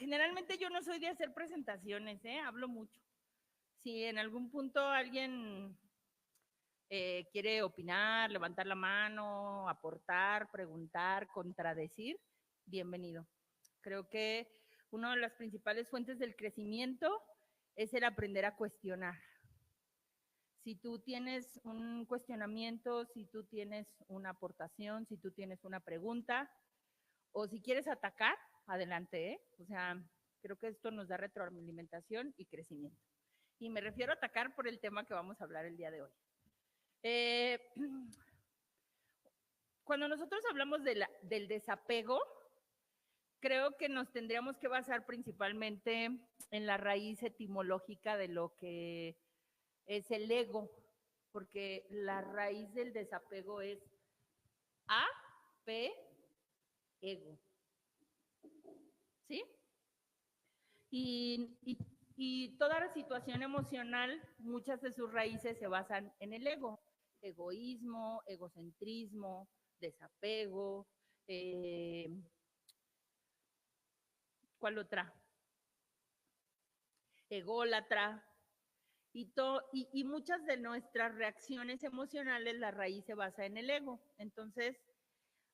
generalmente yo no soy de hacer presentaciones, hablo mucho. Si en algún punto alguien quiere opinar, levantar la mano, aportar, preguntar, contradecir, bienvenido. Creo que una de las principales fuentes del crecimiento es el aprender a cuestionar. Si tú tienes un cuestionamiento, si tú tienes una aportación, si tú tienes una pregunta, o si quieres atacar, adelante, ¿eh? O sea, creo que esto nos da retroalimentación y crecimiento. Y me refiero a atacar por el tema que vamos a hablar el día de hoy. Cuando nosotros hablamos del desapego, creo que nos tendríamos que basar principalmente en la raíz etimológica de lo que es el ego, porque la raíz del desapego es ego, ¿sí? Y toda la situación emocional, muchas de sus raíces se basan en el ego. Egoísmo, egocentrismo, desapego, ¿cuál otra? Ególatra. Y muchas de nuestras reacciones emocionales, la raíz se basa en el ego. Entonces,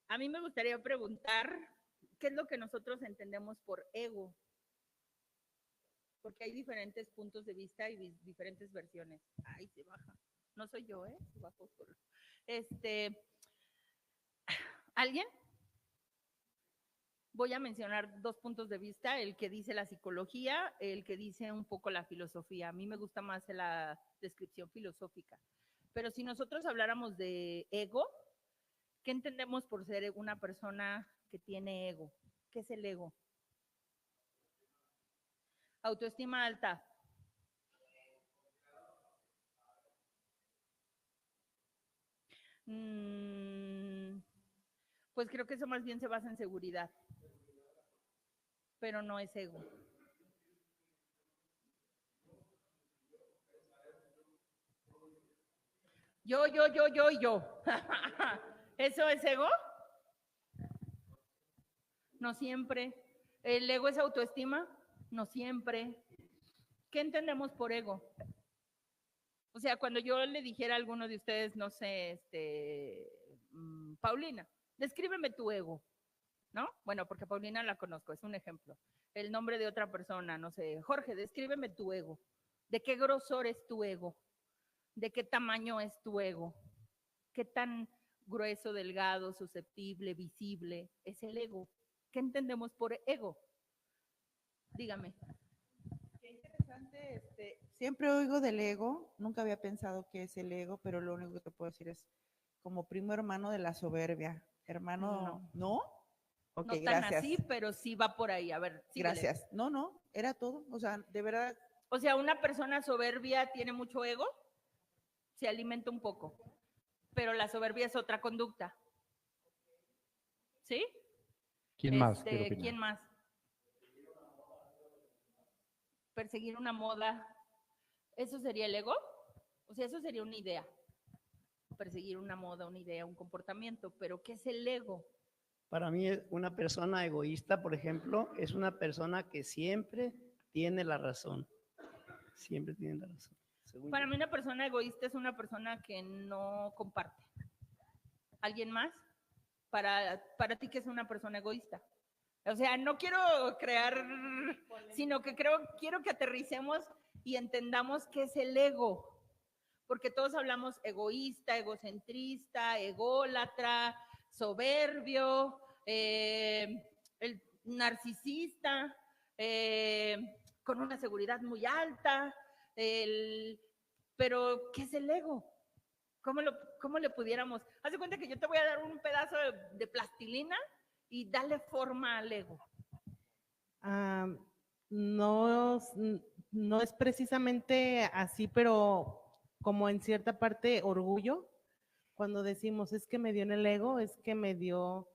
a mí me gustaría preguntar, ¿qué es lo que nosotros entendemos por ego? Porque hay diferentes puntos de vista y diferentes versiones. Ay, se baja. No soy yo, se bajó solo. ¿Alguien? Voy a mencionar dos puntos de vista, el que dice la psicología, el que dice un poco la filosofía. A mí me gusta más la descripción filosófica. Pero si nosotros habláramos de ego, ¿qué entendemos por ser una persona que tiene ego? ¿Qué es el ego? Autoestima alta. Pues creo que eso más bien se basa en seguridad, pero no es ego. Yo. ¿Eso es ego? No siempre. ¿El ego es autoestima? No siempre. ¿Qué entendemos por ego? O sea, cuando yo le dijera a alguno de ustedes, no sé, Paulina, descríbeme tu ego, ¿no? Bueno, porque Paulina la conozco, es un ejemplo. El nombre de otra persona, no sé, Jorge, descríbeme tu ego. ¿De qué grosor es tu ego? ¿De qué tamaño es tu ego? ¿Qué tan grueso, delgado, susceptible, visible es el ego? ¿Qué entendemos por ego? Dígame. Qué interesante. Siempre oigo del ego, nunca había pensado qué es el ego, pero lo único que te puedo decir es como primo hermano de la soberbia. Hermano, ¿no? Ok, no tan gracias. Así, pero sí va por ahí. A ver, síguele. Gracias. No, era todo. O sea, de verdad. O sea, una persona soberbia tiene mucho ego, se alimenta un poco, pero la soberbia es otra conducta. ¿Sí? ¿Quién más? ¿Quién más? Perseguir una moda. ¿Eso sería el ego? O sea, eso sería una idea. Perseguir una moda, una idea, un comportamiento. Pero ¿qué es el ego? Para mí, una persona egoísta, por ejemplo, es una persona que siempre tiene la razón. Siempre tiene la razón. Para mí, una persona egoísta es una persona que no comparte. ¿Alguien más? Para ti, ¿qué es una persona egoísta? O sea, no quiero crear, sino que quiero que aterricemos y entendamos qué es el ego. Porque todos hablamos egoísta, egocentrista, ególatra, soberbio, el narcisista, con una seguridad muy alta, pero ¿qué es el ego? ¿Cómo le pudiéramos? Haz de cuenta que yo te voy a dar un pedazo de plastilina y darle forma al ego. No es precisamente así, pero como en cierta parte orgullo. Cuando decimos es que me dio en el ego, es que me dio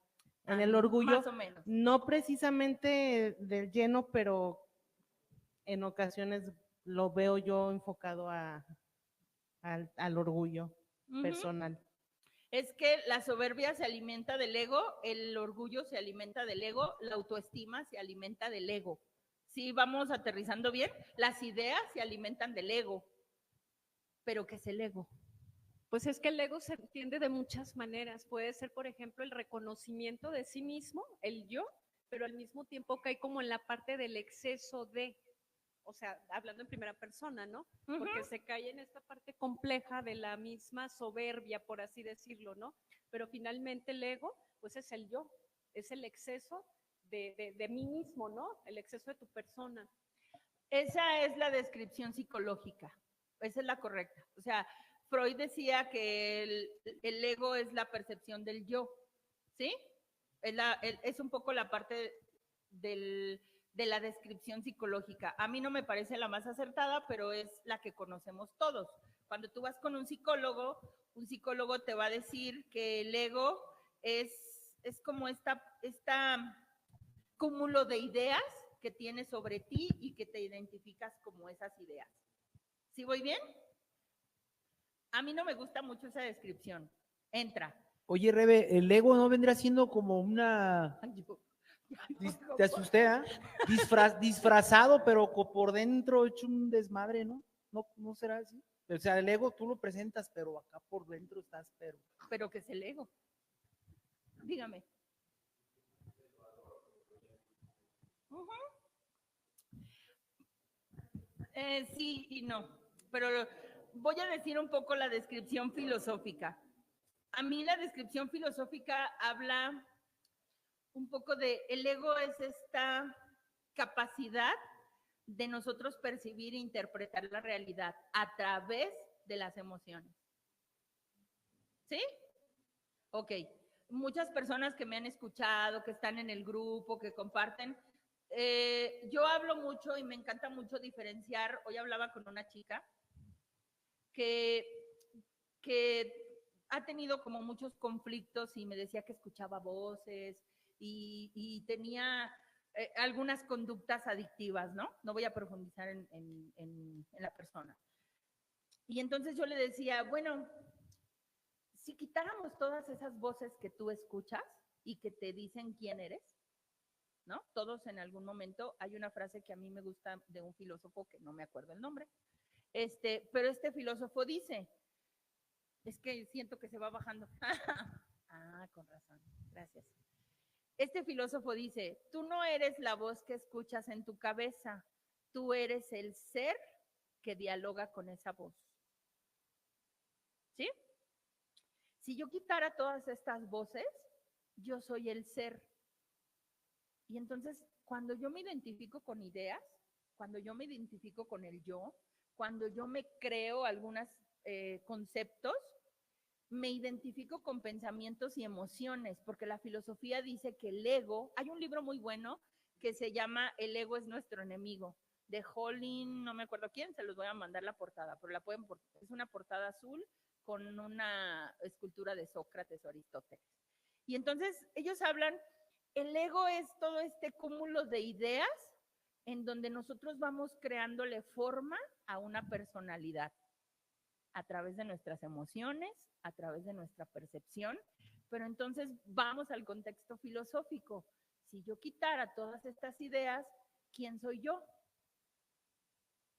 en el orgullo. Más o menos. No precisamente del lleno, pero en ocasiones lo veo yo enfocado al orgullo personal. Es que la soberbia se alimenta del ego, el orgullo se alimenta del ego, la autoestima se alimenta del ego. Sí, vamos aterrizando bien. Las ideas se alimentan del ego. ¿Pero qué es el ego? Pues es que el ego se entiende de muchas maneras. Puede ser, por ejemplo, el reconocimiento de sí mismo, el yo, pero al mismo tiempo cae como en la parte del exceso de, o sea, hablando en primera persona, ¿no? Porque se cae en esta parte compleja de la misma soberbia, por así decirlo, ¿no? Pero finalmente el ego, pues es el yo, es el exceso de mí mismo, ¿no? El exceso de tu persona. Esa es la descripción psicológica. Esa es la correcta. O sea, Freud decía que el ego es la percepción del yo, ¿sí? Es un poco la parte de la descripción psicológica. A mí no me parece la más acertada, pero es la que conocemos todos. Cuando tú vas con un psicólogo te va a decir que el ego es como esta cúmulo de ideas que tienes sobre ti y que te identificas como esas ideas. ¿Sí voy bien? A mí no me gusta mucho esa descripción. Entra. Oye, Rebe, el ego no vendría siendo como una... Te asusté, ¿eh? Disfrazado, pero por dentro hecho un desmadre, ¿no? ¿No será así? O sea, el ego tú lo presentas, pero acá por dentro estás, pero... ¿Pero qué es el ego? Dígame. Sí y no, pero voy a decir un poco la descripción filosófica. A mí la descripción filosófica habla un poco de el ego es esta capacidad de nosotros percibir e interpretar la realidad a través de las emociones. ¿Sí? Ok. Muchas personas que me han escuchado, que están en el grupo, que comparten, yo hablo mucho y me encanta mucho diferenciar. Hoy hablaba con una chica que ha tenido como muchos conflictos y me decía que escuchaba voces y tenía algunas conductas adictivas, ¿no? No voy a profundizar en la persona. Y entonces yo le decía, bueno, si quitáramos todas esas voces que tú escuchas y que te dicen quién eres, ¿no? Todos en algún momento, hay una frase que a mí me gusta de un filósofo que no me acuerdo el nombre, pero este filósofo dice, es que siento que se va bajando. Ah, con razón, gracias. Este filósofo dice, tú no eres la voz que escuchas en tu cabeza, tú eres el ser que dialoga con esa voz. ¿Sí? Si yo quitara todas estas voces, yo soy el ser. Y entonces, cuando yo me identifico con ideas, cuando yo me identifico con el yo, cuando yo me creo algunos conceptos, me identifico con pensamientos y emociones, porque la filosofía dice que el ego, hay un libro muy bueno que se llama El ego es nuestro enemigo, de Holling, no me acuerdo quién, se los voy a mandar la portada, pero es una portada azul con una escultura de Sócrates o Aristóteles. Y entonces ellos hablan, el ego es todo este cúmulo de ideas en donde nosotros vamos creándole forma a una personalidad a través de nuestras emociones, a través de nuestra percepción, pero entonces vamos al contexto filosófico. Si yo quitara todas estas ideas, ¿quién soy yo?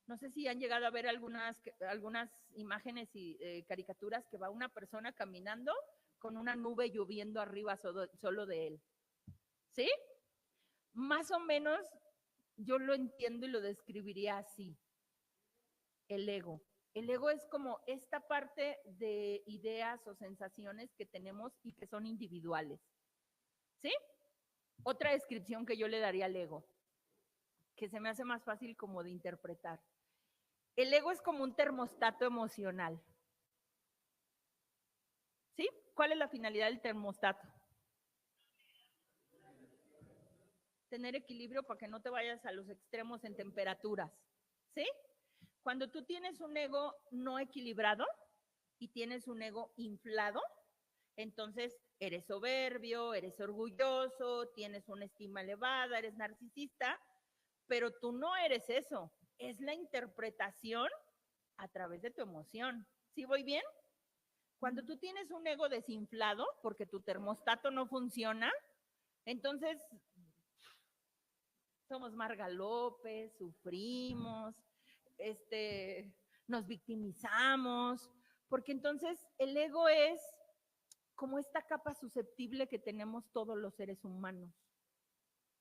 No sé si han llegado a ver algunas imágenes y caricaturas que va una persona caminando con una nube lloviendo arriba solo de él. ¿Sí? Más o menos yo lo entiendo y lo describiría así. El ego. El ego es como esta parte de ideas o sensaciones que tenemos y que son individuales. ¿Sí? Otra descripción que yo le daría al ego, que se me hace más fácil como de interpretar. El ego es como un termostato emocional. ¿Sí? ¿Cuál es la finalidad del termostato? Tener equilibrio para que no te vayas a los extremos en temperaturas. ¿Sí? Cuando tú tienes un ego no equilibrado y tienes un ego inflado, entonces eres soberbio, eres orgulloso, tienes una estima elevada, eres narcisista, pero tú no eres eso. Es la interpretación a través de tu emoción. ¿Sí voy bien? Cuando tú tienes un ego desinflado, porque tu termostato no funciona, entonces Somos Marga López, sufrimos, nos victimizamos, porque entonces el ego es como esta capa susceptible que tenemos todos los seres humanos.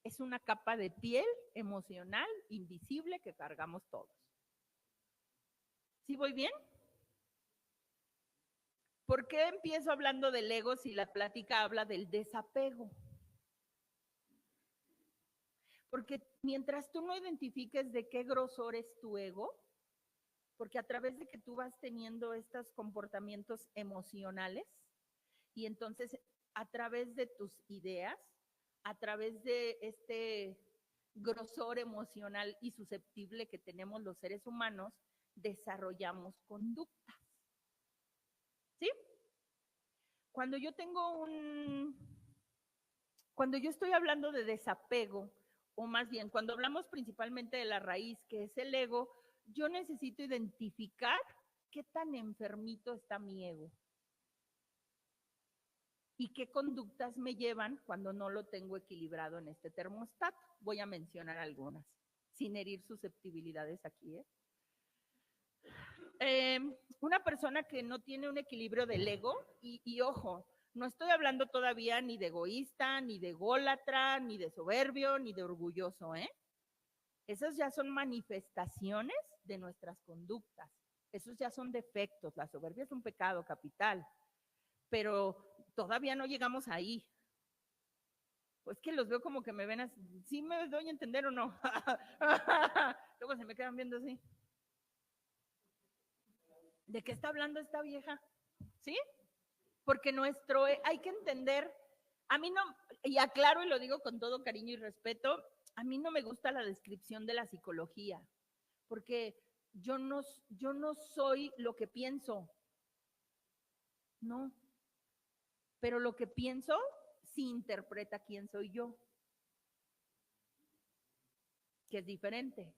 Es una capa de piel emocional, invisible, que cargamos todos. ¿Sí voy bien? ¿Por qué empiezo hablando del ego si la plática habla del desapego? Porque mientras tú no identifiques de qué grosor es tu ego, porque a través de que tú vas teniendo estos comportamientos emocionales, y entonces a través de tus ideas, a través de este grosor emocional y susceptible que tenemos los seres humanos, desarrollamos conductas. ¿Sí? Cuando yo estoy hablando de desapego, o más bien, cuando hablamos principalmente de la raíz, que es el ego, yo necesito identificar qué tan enfermito está mi ego y qué conductas me llevan cuando no lo tengo equilibrado en este termostato. Voy a mencionar algunas, sin herir susceptibilidades aquí. Una persona que no tiene un equilibrio del ego, y ojo, no estoy hablando todavía ni de egoísta, ni de ególatra, ni de soberbio, ni de orgulloso, ¿eh? Esas ya son manifestaciones de nuestras conductas. Esos ya son defectos. La soberbia es un pecado capital, pero todavía no llegamos ahí. Pues que los veo como que me ven así. ¿Sí me doy a entender o no? Luego se me quedan viendo así. ¿De qué está hablando esta vieja? ¿Sí? Porque hay que entender, a mí no, y aclaro y lo digo con todo cariño y respeto, a mí no me gusta la descripción de la psicología, porque yo no soy lo que pienso, no, pero lo que pienso sí interpreta quién soy yo, que es diferente.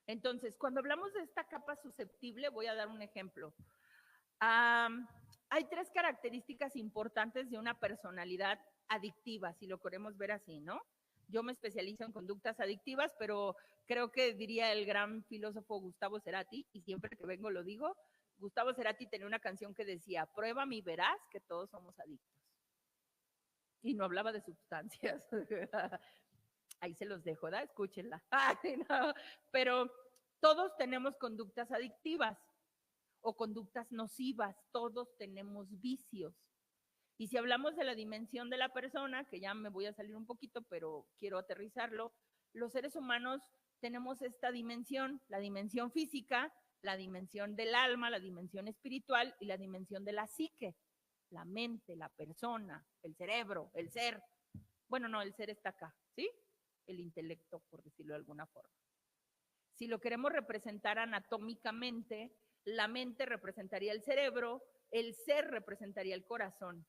Entonces, cuando hablamos de esta capa susceptible, voy a dar un ejemplo. Hay 3 características importantes de una personalidad adictiva, si lo queremos ver así, ¿no? Yo me especializo en conductas adictivas, pero creo que diría el gran filósofo Gustavo Cerati, y siempre que vengo lo digo, Gustavo Cerati tenía una canción que decía, pruébame y verás que todos somos adictos. Y no hablaba de sustancias. Ahí se los dejo, ¿da? Escúchenla. Ay, no. Pero todos tenemos conductas adictivas o conductas nocivas, todos tenemos vicios. Y si hablamos de la dimensión de la persona, que ya me voy a salir un poquito, pero quiero aterrizarlo, los seres humanos tenemos esta dimensión, la dimensión física, la dimensión del alma, la dimensión espiritual y la dimensión de la psique, la mente, la persona, el cerebro, el ser. Bueno, no, el ser está acá, ¿sí? El intelecto, por decirlo de alguna forma. Si lo queremos representar anatómicamente, la mente representaría el cerebro, el ser representaría el corazón.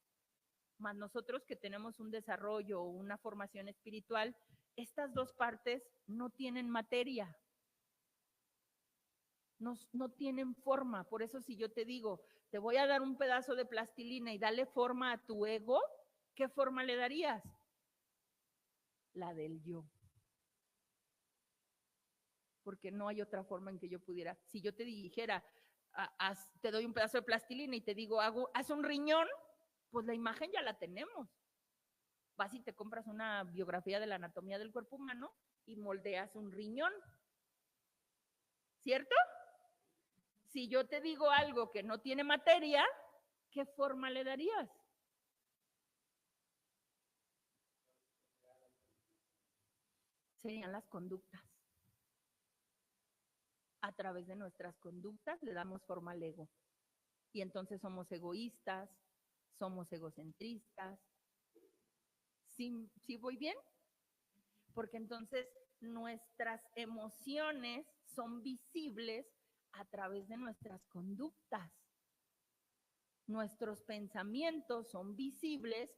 Más nosotros que tenemos un desarrollo o una formación espiritual, estas 2 partes no tienen materia, no tienen forma. Por eso si yo te digo, te voy a dar un pedazo de plastilina y dale forma a tu ego, ¿qué forma le darías? La del yo. Porque no hay otra forma en que yo pudiera. Si yo te dijera, te doy un pedazo de plastilina y te digo, haz un riñón, pues la imagen ya la tenemos. Vas y te compras una biografía de la anatomía del cuerpo humano y moldeas un riñón. ¿Cierto? Si yo te digo algo que no tiene materia, ¿qué forma le darías? Serían las conductas. A través de nuestras conductas le damos forma al ego. Y entonces somos egoístas, somos egocentristas. ¿Sí voy bien? Porque entonces nuestras emociones son visibles a través de nuestras conductas. Nuestros pensamientos son visibles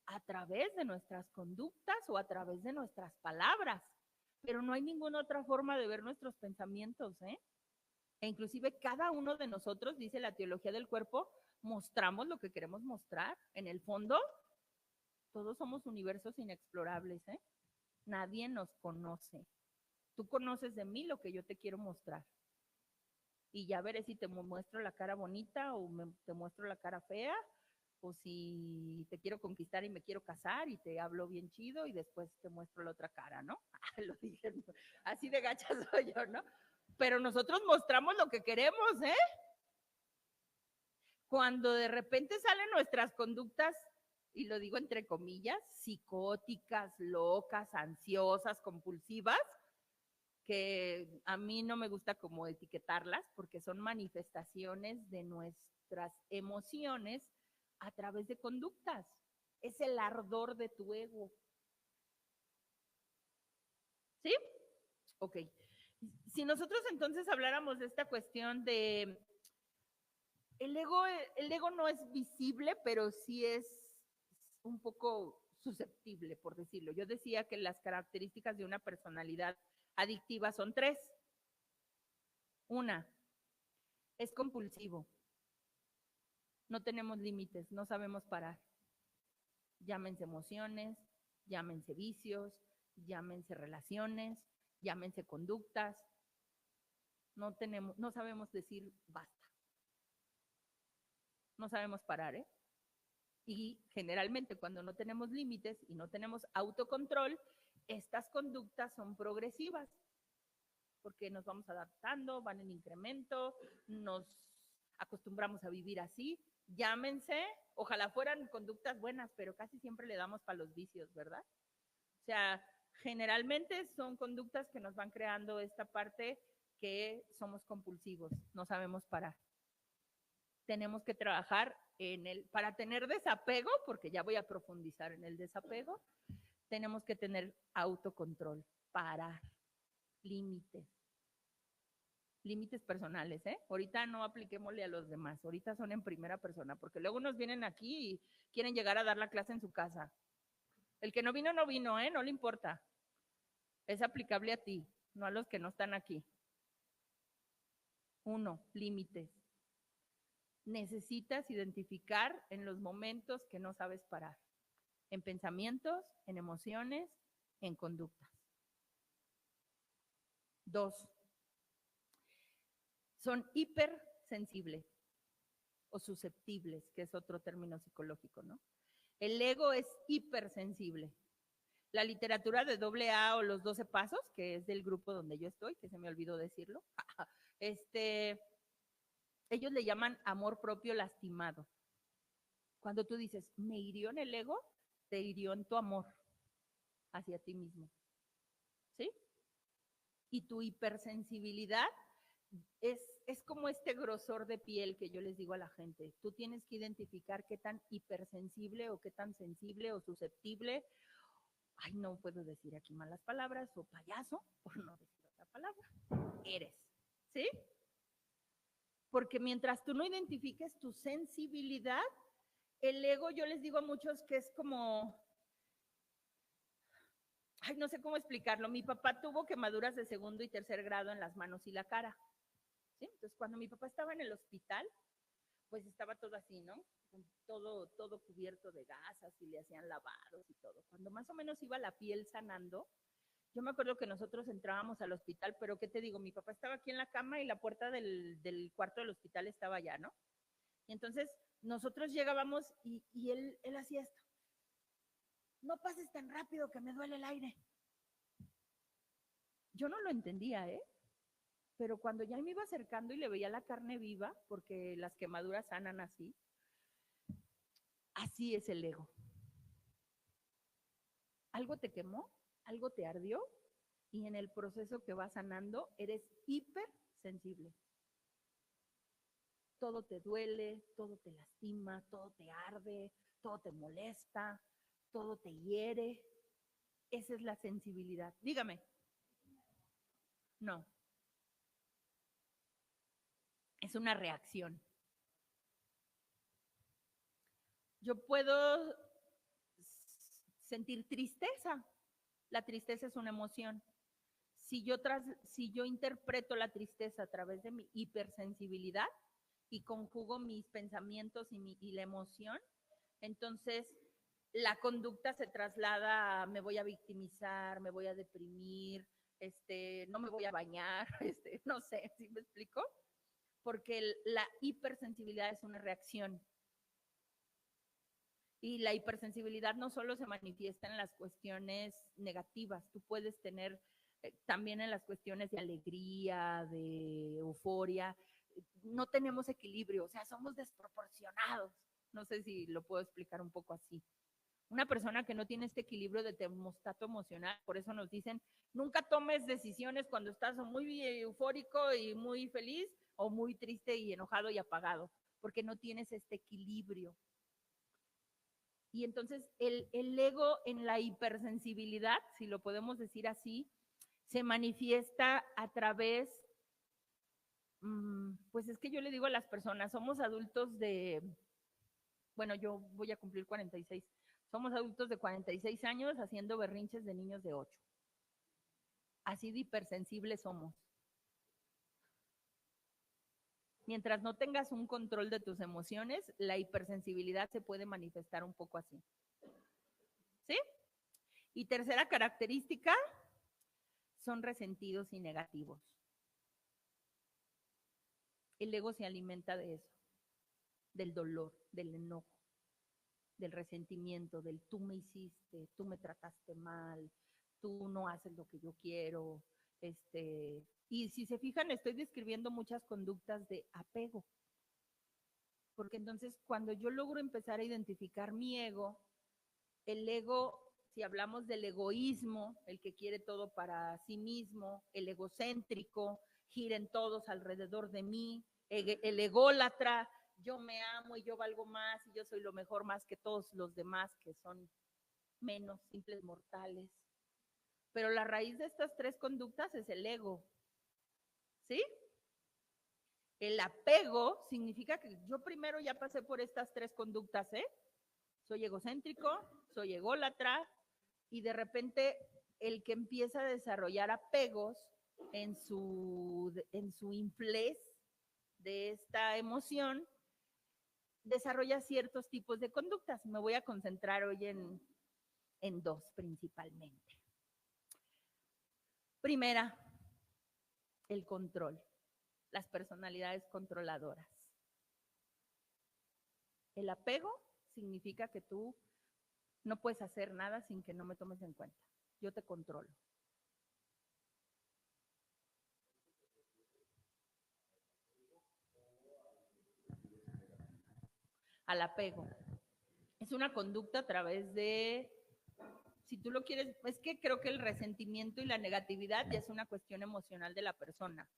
a través de nuestras conductas o a través de nuestras palabras. Pero no hay ninguna otra forma de ver nuestros pensamientos, ¿eh? E inclusive cada uno de nosotros, dice la teología del cuerpo, mostramos lo que queremos mostrar. En el fondo, todos somos universos inexplorables, ¿eh? Nadie nos conoce. Tú conoces de mí lo que yo te quiero mostrar. Y ya veré si te muestro la cara bonita o te muestro la cara fea, o si te quiero conquistar y me quiero casar y te hablo bien chido y después te muestro la otra cara, ¿no? Lo dije, así de gacha soy yo, ¿no? Pero nosotros mostramos lo que queremos, ¿eh? Cuando de repente salen nuestras conductas, y lo digo entre comillas, psicóticas, locas, ansiosas, compulsivas, que a mí no me gusta como etiquetarlas porque son manifestaciones de nuestras emociones a través de conductas. Es el ardor de tu ego. ¿Sí? Ok. Si nosotros entonces habláramos de esta cuestión de el ego no es visible, pero sí es un poco susceptible, por decirlo. Yo decía que las características de una personalidad adictiva son 3. Una, es compulsivo. No tenemos límites, no sabemos parar. Llámense emociones, llámense vicios, llámense relaciones, llámense conductas. No sabemos decir basta. No sabemos parar, ¿eh? Y generalmente cuando no tenemos límites y no tenemos autocontrol, estas conductas son progresivas, porque nos vamos adaptando, van en incremento, nos acostumbramos a vivir así. Llámense, ojalá fueran conductas buenas, pero casi siempre le damos para los vicios, ¿verdad? O sea, generalmente son conductas que nos van creando esta parte que somos compulsivos, no sabemos parar. Tenemos que trabajar para tener desapego, porque ya voy a profundizar en el desapego, tenemos que tener autocontrol, parar, límites personales, ¿eh? Ahorita no apliquémosle a los demás, ahorita son en primera persona, porque luego nos vienen aquí y quieren llegar a dar la clase en su casa. El que no vino, no vino, ¿eh? No le importa. Es aplicable a ti, no a los que no están aquí. 1, límites. Necesitas identificar en los momentos que no sabes parar, en pensamientos, en emociones, en conductas. 2, son hipersensibles o susceptibles, que es otro término psicológico, ¿no? El ego es hipersensible. La literatura de AA o los 12 pasos, que es del grupo donde yo estoy, que se me olvidó decirlo, ellos le llaman amor propio lastimado. Cuando tú dices, me hirió en el ego, te hirió en tu amor hacia ti mismo. ¿Sí? Y tu hipersensibilidad es como este grosor de piel que yo les digo a la gente. Tú tienes que identificar qué tan hipersensible o qué tan sensible o susceptible, ay, no puedo decir aquí malas palabras, o payaso, por no decir otra palabra, eres. ¿Sí? Porque mientras tú no identifiques tu sensibilidad, el ego, yo les digo a muchos que es como, ay, no sé cómo explicarlo. Mi papá tuvo quemaduras de 2º y 3er grado en las manos y la cara. ¿Sí? Entonces, cuando mi papá estaba en el hospital, pues estaba todo así, ¿no? Todo cubierto de gasas y le hacían lavados y todo. Cuando más o menos iba la piel sanando, yo me acuerdo que nosotros entrábamos al hospital, pero ¿qué te digo? Mi papá estaba aquí en la cama y la puerta del cuarto del hospital estaba allá, ¿no? Y entonces nosotros llegábamos y él hacía esto. No pases tan rápido que me duele el aire. Yo no lo entendía, ¿eh? Pero cuando ya me iba acercando y le veía la carne viva, porque las quemaduras sanan así, así es el ego. Algo te quemó, algo te ardió, y en el proceso que va sanando eres hipersensible. Todo te duele, todo te lastima, todo te arde, todo te molesta, todo te hiere. Esa es la sensibilidad. Dígame. No. Es una reacción. Yo puedo sentir tristeza. La tristeza es una emoción. Si yo interpreto la tristeza a través de mi hipersensibilidad y conjugo mis pensamientos y la emoción, entonces la conducta se traslada a me voy a victimizar, me voy a deprimir, no me voy a bañar, no sé, ¿sí me explico? Porque la hipersensibilidad es una reacción. Y la hipersensibilidad no solo se manifiesta en las cuestiones negativas, tú puedes tener también en las cuestiones de alegría, de euforia. No tenemos equilibrio, o sea, somos desproporcionados. No sé si lo puedo explicar un poco así. Una persona que no tiene este equilibrio de termostato emocional, por eso nos dicen, nunca tomes decisiones cuando estás o muy eufórico y muy feliz, o muy triste y enojado y apagado, porque no tienes este equilibrio. Y entonces el ego en la hipersensibilidad, si lo podemos decir así, se manifiesta a través, pues es que yo le digo a las personas, somos adultos de, bueno, yo voy a cumplir 46, somos adultos de 46 años haciendo berrinches de niños de 8. Así de hipersensibles somos. Mientras no tengas un control de tus emociones, la hipersensibilidad se puede manifestar un poco así. ¿Sí? Y tercera característica, son resentidos y negativos. El ego se alimenta de eso, del dolor, del enojo, del resentimiento, del tú me hiciste, tú me trataste mal, tú no haces lo que yo quiero, y si se fijan, estoy describiendo muchas conductas de apego, porque entonces cuando yo logro empezar a identificar mi ego, el ego, si hablamos del egoísmo, el que quiere todo para sí mismo, el egocéntrico, giren todos alrededor de mí, el ególatra, yo me amo y yo valgo más y yo soy lo mejor más que todos los demás que son menos, simples mortales. Pero la raíz de estas tres conductas es el ego. ¿Sí? El apego significa que yo primero ya pasé por estas tres conductas, ¿eh? Soy egocéntrico, soy ególatra, y de repente el que empieza a desarrollar apegos en su inflez de esta emoción, desarrolla ciertos tipos de conductas. Me voy a concentrar hoy en dos principalmente. Primera, el control, las personalidades controladoras. El apego significa que tú no puedes hacer nada sin que no me tomes en cuenta. Yo te controlo. Al apego. Es una conducta a través de, si tú lo quieres, es que creo que el resentimiento y la negatividad ya es una cuestión emocional de la persona,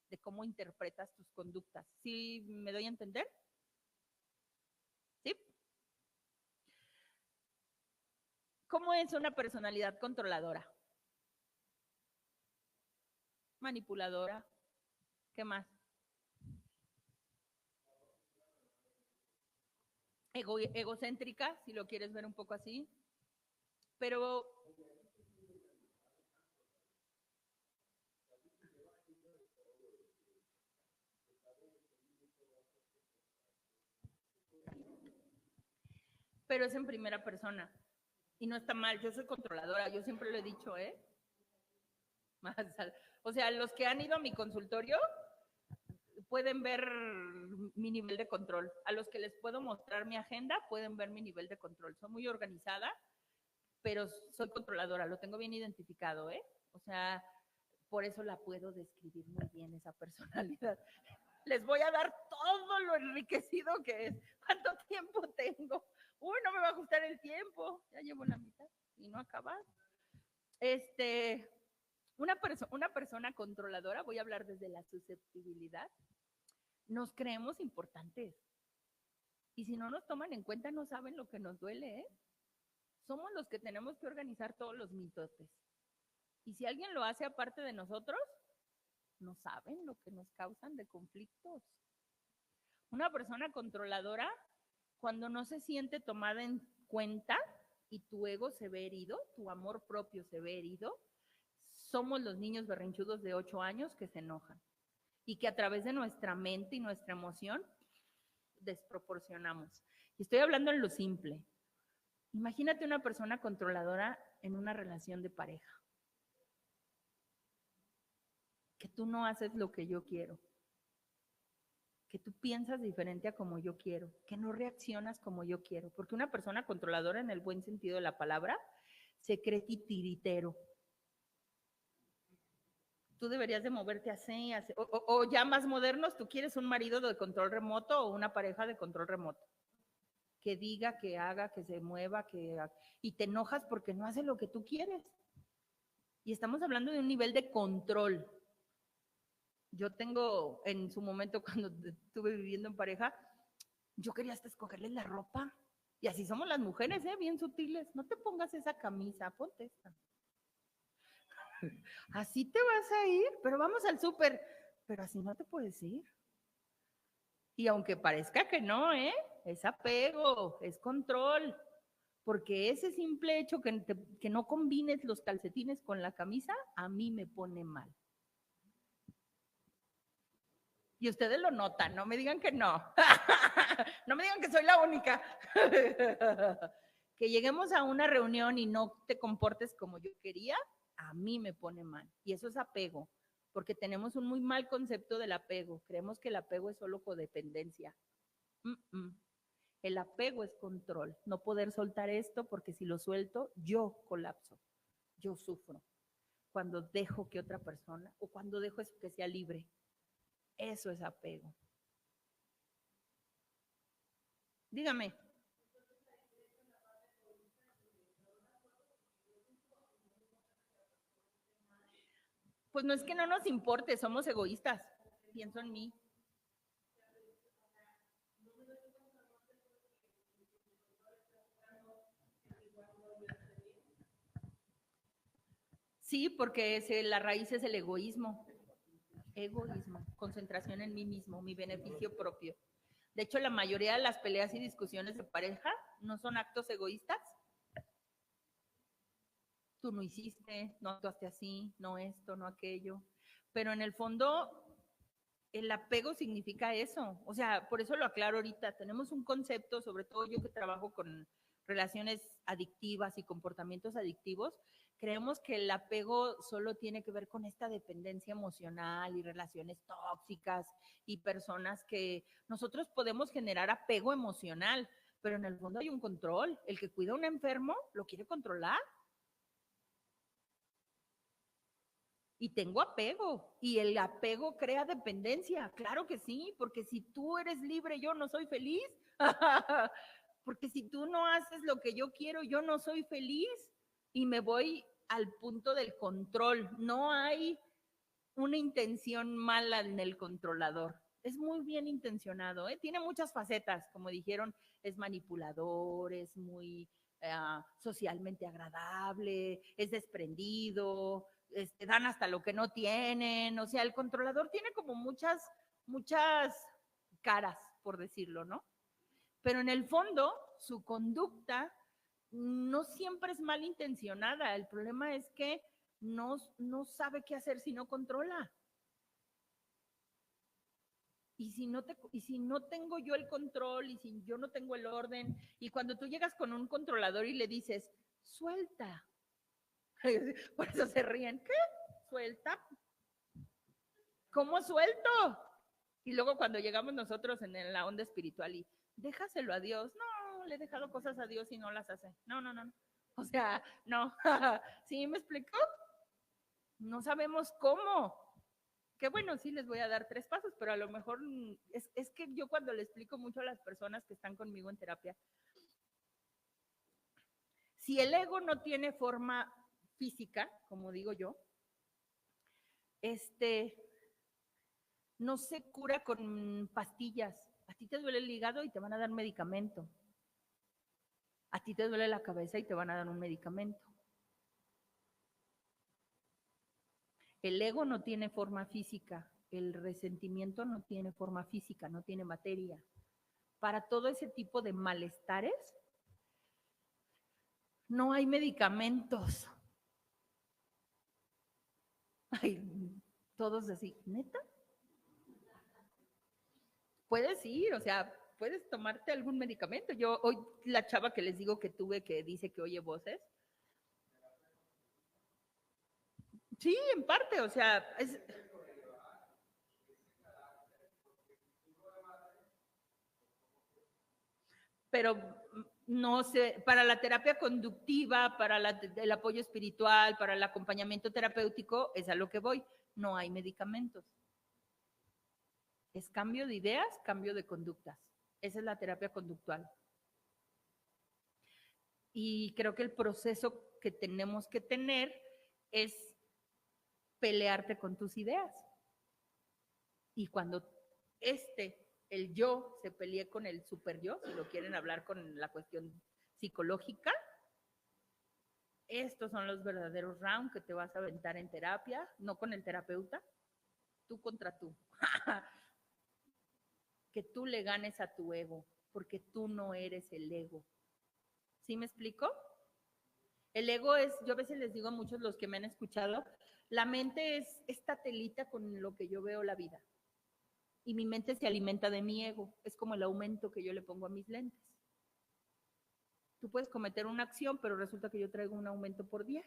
de cómo interpretas tus conductas. ¿Sí me doy a entender? ¿Sí? ¿Cómo es una personalidad controladora? Manipuladora. ¿Qué más? Egocéntrica, si lo quieres ver un poco así. Pero es en primera persona. Y no está mal, yo soy controladora, yo siempre lo he dicho, ¿eh? O sea, los que han ido a mi consultorio pueden ver mi nivel de control. A los que les puedo mostrar mi agenda pueden ver mi nivel de control. Soy muy organizada, pero soy controladora, lo tengo bien identificado, ¿eh? O sea, por eso la puedo describir muy bien, esa personalidad. Les voy a dar todo lo enriquecido que es. ¿Cuánto tiempo tengo? Uy, no me va a ajustar el tiempo. Ya llevo la mitad y no acabar. Una persona controladora, voy a hablar desde la susceptibilidad, nos creemos importantes. Y si no nos toman en cuenta, no saben lo que nos duele, ¿eh? Somos los que tenemos que organizar todos los mitotes. Y si alguien lo hace aparte de nosotros, no saben lo que nos causan de conflictos. Una persona controladora, cuando no se siente tomada en cuenta y tu ego se ve herido, tu amor propio se ve herido, somos los niños berrinchudos de 8 años que se enojan y que a través de nuestra mente y nuestra emoción desproporcionamos. Y estoy hablando en lo simple. Imagínate una persona controladora en una relación de pareja. Que tú no haces lo que yo quiero. Que tú piensas diferente a como yo quiero. Que no reaccionas como yo quiero. Porque una persona controladora en el buen sentido de la palabra se cree titiritero. Tú deberías de moverte así, así. O ya más modernos, tú quieres un marido de control remoto o una pareja de control remoto. Que diga, que haga, que se mueva, y te enojas porque no hace lo que tú quieres. Y estamos hablando de un nivel de control. Yo tengo, en su momento, cuando estuve viviendo en pareja, yo quería hasta escogerles la ropa. Y así somos las mujeres, bien sutiles. No te pongas esa camisa, ponte esta. Así te vas a ir, pero vamos al súper. Pero así no te puedes ir. Y aunque parezca que no, es apego, es control. Porque ese simple hecho que no combines los calcetines con la camisa, a mí me pone mal. Y ustedes lo notan, no me digan que no. No me digan que soy la única. Que lleguemos a una reunión y no te comportes como yo quería, a mí me pone mal. Y eso es apego, porque tenemos un muy mal concepto del apego. Creemos que el apego es solo codependencia. El apego es control, no poder soltar esto porque si lo suelto, yo colapso, yo sufro. Cuando dejo que otra persona, o cuando dejo eso que sea libre, eso es apego. Dígame. Pues no es que no nos importe, somos egoístas. Pienso en mí. Sí, porque la raíz es el egoísmo. Egoísmo, concentración en mí mismo, mi beneficio propio. De hecho, la mayoría de las peleas y discusiones de pareja no son actos egoístas. Tú no hiciste, no actuaste así, no esto, no aquello. Pero en el fondo, el apego significa eso. O sea, por eso lo aclaro ahorita. Tenemos un concepto, sobre todo yo que trabajo con relaciones adictivas y comportamientos adictivos, creemos que el apego solo tiene que ver con esta dependencia emocional y relaciones tóxicas y personas que nosotros podemos generar apego emocional, pero en el fondo hay un control. El que cuida a un enfermo lo quiere controlar. Y tengo apego, y el apego crea dependencia, claro que sí, porque si tú eres libre, yo no soy feliz, porque si tú no haces lo que yo quiero, yo no soy feliz, y me voy al punto del control. No hay una intención mala en el controlador, es muy bien intencionado, tiene muchas facetas, como dijeron, es manipulador, es muy socialmente agradable, es desprendido, dan hasta lo que no tienen, o sea, el controlador tiene como muchas caras, por decirlo, ¿no? Pero en el fondo, su conducta no siempre es malintencionada, el problema es que no sabe qué hacer si no controla. Y si no tengo yo el control, y si yo no tengo el orden, y cuando tú llegas con un controlador y le dices, suelta, por eso se ríen, ¿qué? ¿Suelta? ¿Cómo suelto? Y luego cuando llegamos nosotros en la onda espiritual y déjaselo a Dios, no, le he dejado cosas a Dios y no las hace, no. O sea, no, ¿sí me explicó? No sabemos cómo. Que bueno, sí les voy a dar 3 pasos, pero a lo mejor es que yo cuando le explico mucho a las personas que están conmigo en terapia, si el ego no tiene forma física, como digo yo, no se cura con pastillas. A ti te duele el hígado y te van a dar medicamento. A ti te duele la cabeza y te van a dar un medicamento. El ego no tiene forma física, el resentimiento no tiene forma física, no tiene materia. Para todo ese tipo de malestares, no hay medicamentos. Ay, todos así, ¿neta? Puedes ir, o sea, puedes tomarte algún medicamento. Yo hoy, la chava que les digo que tuve que dice que oye voces. Sí, en parte, o sea, pero no sé, para la terapia conductiva, para el apoyo espiritual, para el acompañamiento terapéutico, es a lo que voy. No hay medicamentos. Es cambio de ideas, cambio de conductas. Esa es la terapia conductual. Y creo que el proceso que tenemos que tener es pelearte con tus ideas. Y cuando el yo, se pelee con el super yo, si lo quieren hablar con la cuestión psicológica, estos son los verdaderos rounds que te vas a aventar en terapia, no con el terapeuta, tú contra tú. Que tú le ganes a tu ego, porque tú no eres el ego. ¿Sí me explico? El ego es, yo a veces les digo a muchos los que me han escuchado, la mente es esta telita con lo que yo veo la vida. Y mi mente se alimenta de mi ego. Es como el aumento que yo le pongo a mis lentes. Tú puedes cometer una acción, pero resulta que yo traigo un aumento por 10.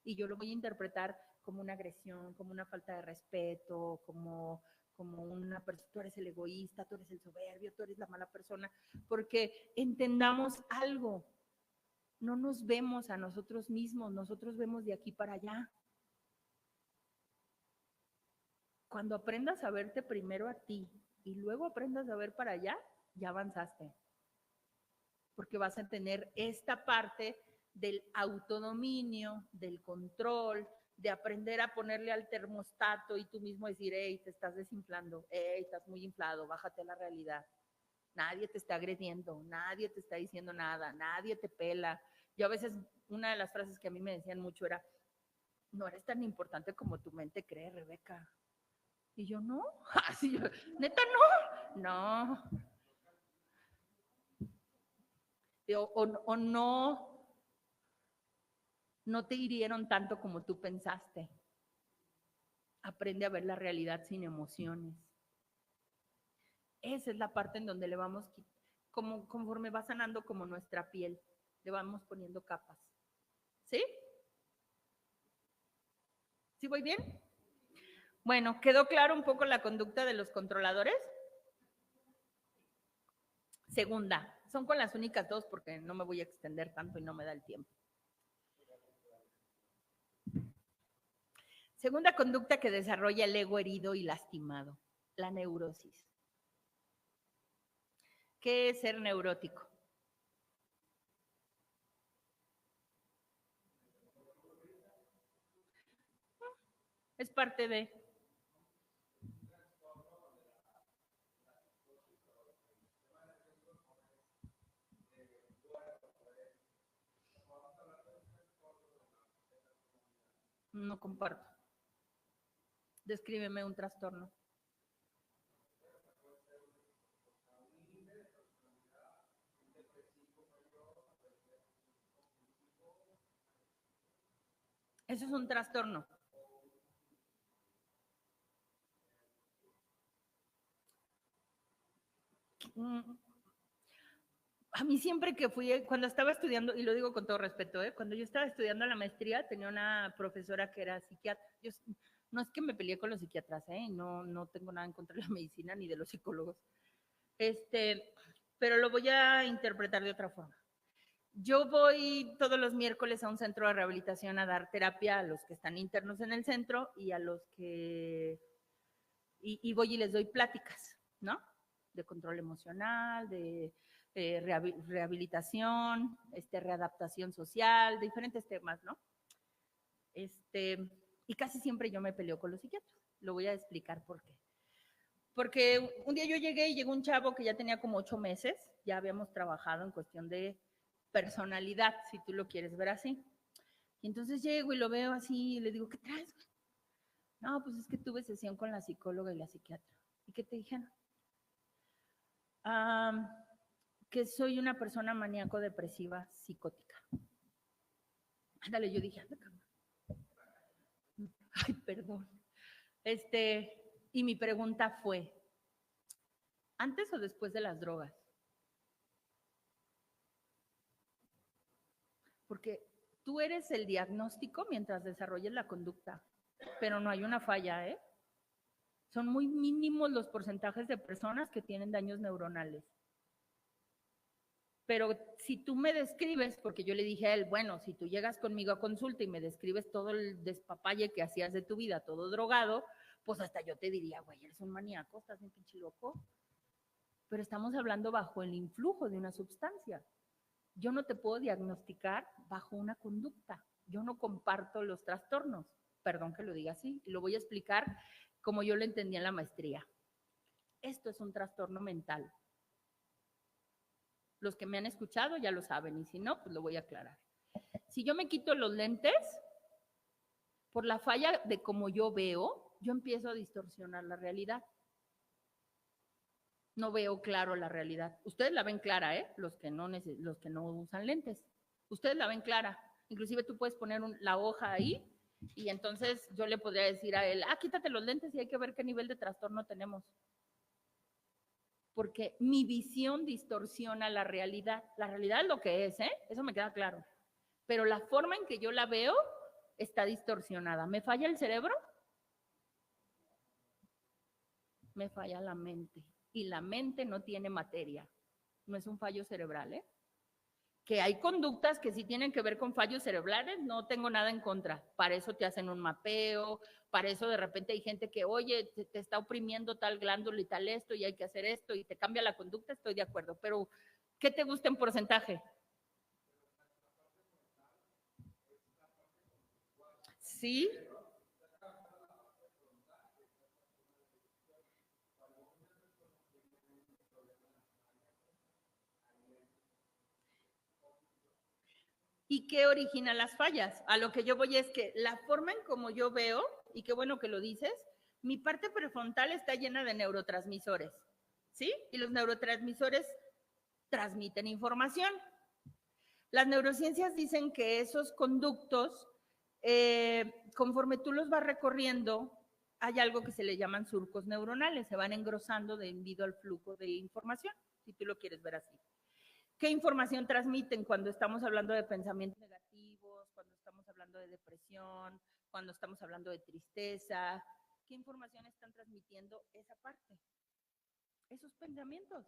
Y yo lo voy a interpretar como una agresión, como una falta de respeto, como una persona, tú eres el egoísta, tú eres el soberbio, tú eres la mala persona, porque entendamos algo, no nos vemos a nosotros mismos, nosotros vemos de aquí para allá. Cuando aprendas a verte primero a ti y luego aprendas a ver para allá, ya avanzaste, porque vas a tener esta parte del autodominio, del control, de aprender a ponerle al termostato y tú mismo decir, hey, te estás desinflando, hey, estás muy inflado, bájate a la realidad. Nadie te está agrediendo, nadie te está diciendo nada, nadie te pela. Yo a veces, una de las frases que a mí me decían mucho era, no eres tan importante como tu mente cree, Rebeca. Y yo, no, así, neta, no. O no te hirieron tanto como tú pensaste. Aprende a ver la realidad sin emociones. Esa es la parte en donde le vamos, conforme va sanando como nuestra piel, le vamos poniendo capas. ¿Sí? ¿Sí voy bien? Bueno, ¿quedó claro un poco la conducta de los controladores? Segunda, son con las únicas dos porque no me voy a extender tanto y no me da el tiempo. Segunda conducta que desarrolla el ego herido y lastimado, la neurosis. ¿Qué es ser neurótico? Es parte de... No comparto. Descríbeme un trastorno. Eso es un trastorno. A mí siempre que fui, cuando estaba estudiando, y lo digo con todo respeto, cuando yo estaba estudiando la maestría, tenía una profesora que era psiquiatra. No es que me peleé con los psiquiatras, no tengo nada en contra de la medicina ni de los psicólogos. Pero lo voy a interpretar de otra forma. Yo voy todos los miércoles a un centro de rehabilitación a dar terapia a los que están internos en el centro y a los que... Y voy y les doy pláticas, ¿no? De control emocional, de rehabilitación, readaptación social, de diferentes temas, ¿no? Y casi siempre yo me peleo con los psiquiatras. Lo voy a explicar por qué. Porque un día yo llegué y llegó un chavo que ya tenía como 8 meses, ya habíamos trabajado en cuestión de personalidad, si tú lo quieres ver así. Y entonces llego y lo veo así y le digo, ¿qué traes? No, pues es que tuve sesión con la psicóloga y la psiquiatra. ¿Y qué te dijeron? Que soy una persona maníaco-depresiva psicótica. Ándale, yo dije, anda, cámara. Ay, perdón. Y mi pregunta fue, ¿Antes o después de las drogas? Porque tú eres el diagnóstico mientras desarrolles la conducta, pero no hay una falla, ¿eh? Son muy mínimos los porcentajes de personas que tienen daños neuronales. Pero si tú me describes, porque yo le dije a él, bueno, si tú llegas conmigo a consulta y me describes todo el despapalle que hacías de tu vida, todo drogado, pues hasta yo te diría, güey, eres un maníaco, estás un pinche loco. Pero estamos hablando bajo el influjo de una sustancia. Yo no te puedo diagnosticar bajo una conducta. Yo no comparto los trastornos. Perdón que lo diga así. Lo voy a explicar como yo lo entendí en la maestría. Esto es un trastorno mental. Los que me han escuchado ya lo saben, y si no, pues lo voy a aclarar. Si yo me quito los lentes, por la falla de cómo yo veo, yo empiezo a distorsionar la realidad. No veo claro la realidad. Ustedes la ven clara, ¿eh? Los que no usan lentes. Ustedes la ven clara. Inclusive tú puedes poner la hoja ahí y entonces yo le podría decir a él, quítate los lentes y hay que ver qué nivel de trastorno tenemos. Porque mi visión distorsiona la realidad. La realidad es lo que es, ¿eh? Eso me queda claro. Pero la forma en que yo la veo está distorsionada. ¿Me falla el cerebro? Me falla la mente. Y la mente no tiene materia. No es un fallo cerebral, ¿eh? Que hay conductas que sí tienen que ver con fallos cerebrales, no tengo nada en contra. Para eso te hacen un mapeo, para eso de repente hay gente que, oye, te está oprimiendo tal glándula y tal esto, y hay que hacer esto, y te cambia la conducta, estoy de acuerdo. Pero, ¿qué te gusta en porcentaje? ¿Sí? ¿Y qué origina las fallas? A lo que yo voy es que la forma en como yo veo, y qué bueno que lo dices, mi parte prefrontal está llena de neurotransmisores, ¿sí? Y los neurotransmisores transmiten información. Las neurociencias dicen que esos conductos, conforme tú los vas recorriendo, hay algo que se le llaman surcos neuronales, se van engrosando debido al flujo de información, si tú lo quieres ver así. ¿Qué información transmiten cuando estamos hablando de pensamientos negativos, cuando estamos hablando de depresión, cuando estamos hablando de tristeza? ¿Qué información están transmitiendo esa parte? Esos pensamientos.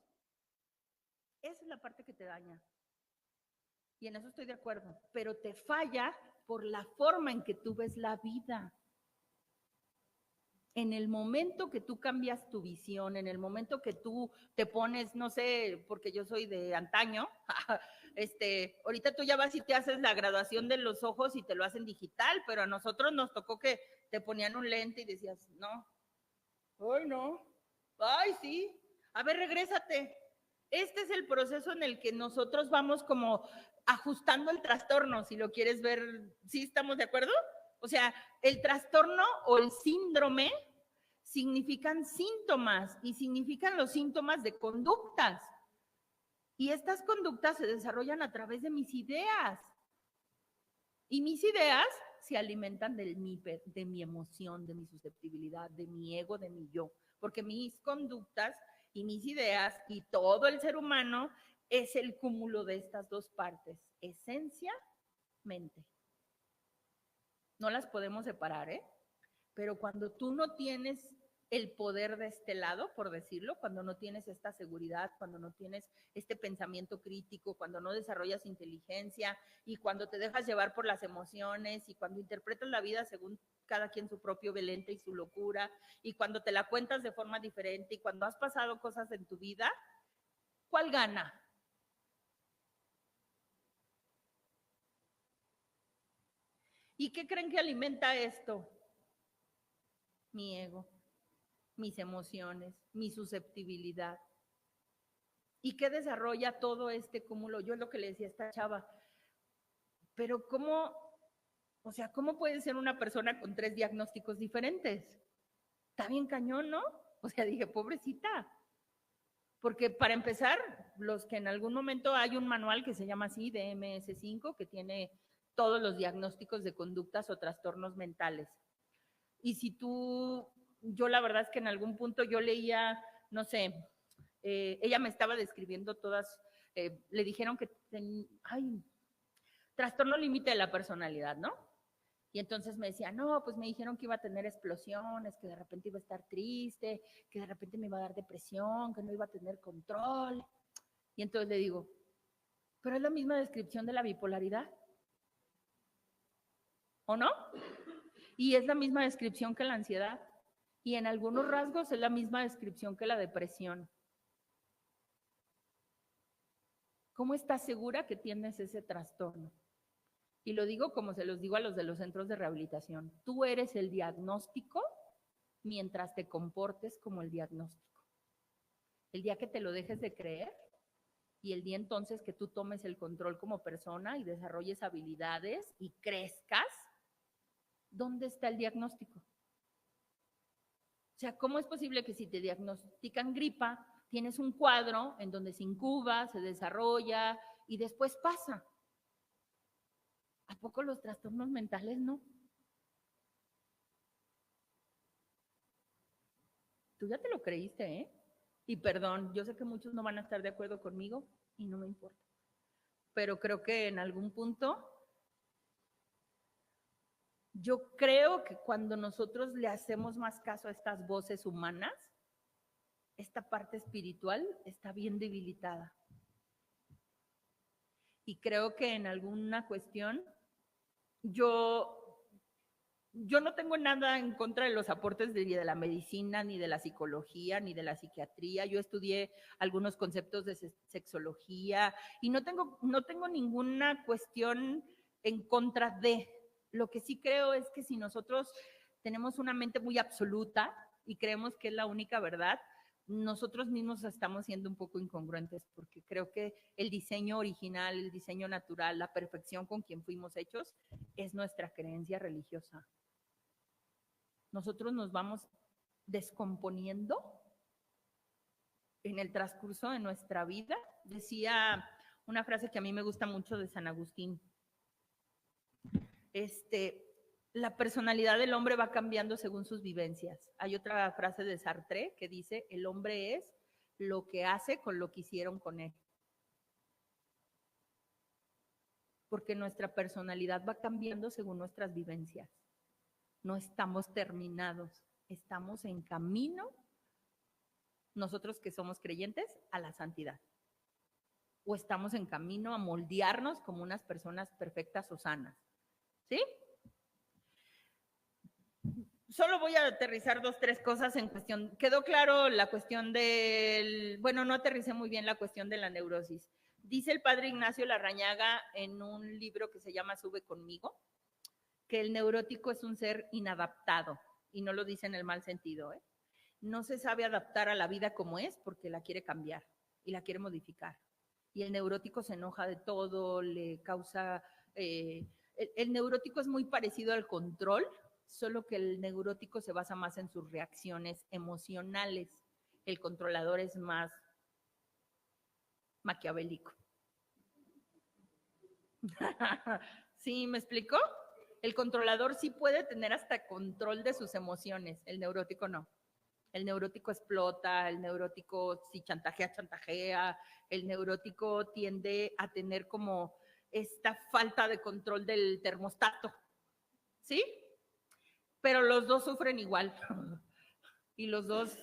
Esa es la parte que te daña. Y en eso estoy de acuerdo. Pero te falla por la forma en que tú ves la vida. En el momento que tú cambias tu visión, en el momento que tú te pones, no sé, porque yo soy de antaño, ahorita tú ya vas y te haces la graduación de los ojos y te lo hacen digital, pero a nosotros nos tocó que te ponían un lente y decías, no, ay no, ay sí, a ver, regrésate. Este es el proceso en el que nosotros vamos como ajustando el trastorno, si lo quieres ver, ¿sí estamos de acuerdo? O sea, el trastorno o el síndrome significan síntomas y significan los síntomas de conductas. Y estas conductas se desarrollan a través de mis ideas. Y mis ideas se alimentan de mi emoción, de mi susceptibilidad, de mi ego, de mi yo. Porque mis conductas y mis ideas y todo el ser humano es el cúmulo de estas dos partes, esencia, mente. No las podemos separar, ¿eh? Pero cuando tú no tienes el poder de este lado, por decirlo, cuando no tienes esta seguridad, cuando no tienes este pensamiento crítico, cuando no desarrollas inteligencia y cuando te dejas llevar por las emociones y cuando interpretas la vida según cada quien su propio velente y su locura y cuando te la cuentas de forma diferente y cuando has pasado cosas en tu vida, ¿cuál gana? ¿Y qué creen que alimenta esto? Mi ego, mis emociones, mi susceptibilidad. ¿Y qué desarrolla todo este cúmulo? Yo es lo que le decía a esta chava, pero ¿cómo puede ser una persona con 3 diagnósticos diferentes? Está bien cañón, ¿no? O sea, dije, pobrecita. Porque para empezar, los que en algún momento hay un manual que se llama así, DMS-5, que tiene todos los diagnósticos de conductas o trastornos mentales. Y si yo la verdad es que en algún punto yo leía, no sé, ella me estaba describiendo todas, le dijeron que trastorno límite de la personalidad, ¿no? Y entonces me decía, no, pues me dijeron que iba a tener explosiones, que de repente iba a estar triste, que de repente me iba a dar depresión, que no iba a tener control. Y entonces le digo, pero es la misma descripción de la bipolaridad, ¿o no? Y es la misma descripción que la ansiedad. Y en algunos rasgos es la misma descripción que la depresión. ¿Cómo estás segura que tienes ese trastorno? Y lo digo como se los digo a los de los centros de rehabilitación. Tú eres el diagnóstico mientras te comportes como el diagnóstico. El día que te lo dejes de creer y el día entonces que tú tomes el control como persona y desarrolles habilidades y crezcas, ¿dónde está el diagnóstico? O sea, ¿cómo es posible que si te diagnostican gripa, tienes un cuadro en donde se incuba, se desarrolla y después pasa? ¿A poco los trastornos mentales no? Tú ya te lo creíste, ¿eh? Y perdón, yo sé que muchos no van a estar de acuerdo conmigo y no me importa. Pero creo que en algún punto, yo creo que cuando nosotros le hacemos más caso a estas voces humanas, esta parte espiritual está bien debilitada. Y creo que en alguna cuestión yo no tengo nada en contra de los aportes ni de la medicina, ni de la psicología, ni de la psiquiatría. Yo estudié algunos conceptos de sexología y no tengo ninguna cuestión en contra de. Lo que sí creo es que si nosotros tenemos una mente muy absoluta y creemos que es la única verdad, nosotros mismos estamos siendo un poco incongruentes, porque creo que el diseño original, el diseño natural, la perfección con quien fuimos hechos, es nuestra creencia religiosa. Nosotros nos vamos descomponiendo en el transcurso de nuestra vida. Decía una frase que a mí me gusta mucho de San Agustín. La personalidad del hombre va cambiando según sus vivencias. Hay otra frase de Sartre que dice, el hombre es lo que hace con lo que hicieron con él. Porque nuestra personalidad va cambiando según nuestras vivencias. No estamos terminados, estamos en camino, nosotros que somos creyentes, a la santidad. O estamos en camino a moldearnos como unas personas perfectas o sanas. ¿Sí? Solo voy a aterrizar 2, 3 cosas en cuestión. Quedó claro la cuestión del, bueno, no aterricé muy bien la cuestión de la neurosis. Dice el padre Ignacio Larrañaga en un libro que se llama Sube conmigo, que el neurótico es un ser inadaptado, y no lo dice en el mal sentido, ¿eh? No se sabe adaptar a la vida como es porque la quiere cambiar y la quiere modificar. Y el neurótico se enoja de todo, le causa... el neurótico es muy parecido al control, solo que el neurótico se basa más en sus reacciones emocionales. El controlador es más maquiavélico. ¿Sí me explicó? El controlador sí puede tener hasta control de sus emociones, el neurótico no. El neurótico explota, el neurótico si chantajea, el neurótico tiende a tener como esta falta de control del termostato, ¿sí? Pero los dos sufren igual y los dos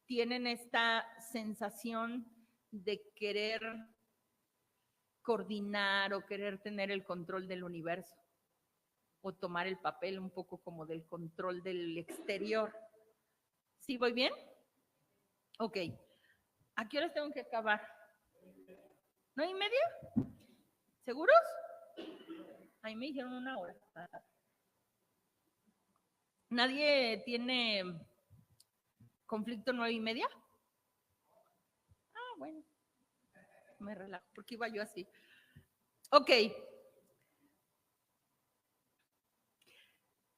tienen esta sensación de querer coordinar o querer tener el control del universo o tomar el papel un poco como del control del exterior. ¿Sí voy bien? Ok. ¿A qué horas tengo que acabar? ¿9:30? ¿Seguros? Ahí me dijeron 1 hora. ¿Nadie tiene conflicto 9:30? Ah, bueno. Me relajo, porque iba yo así. Ok.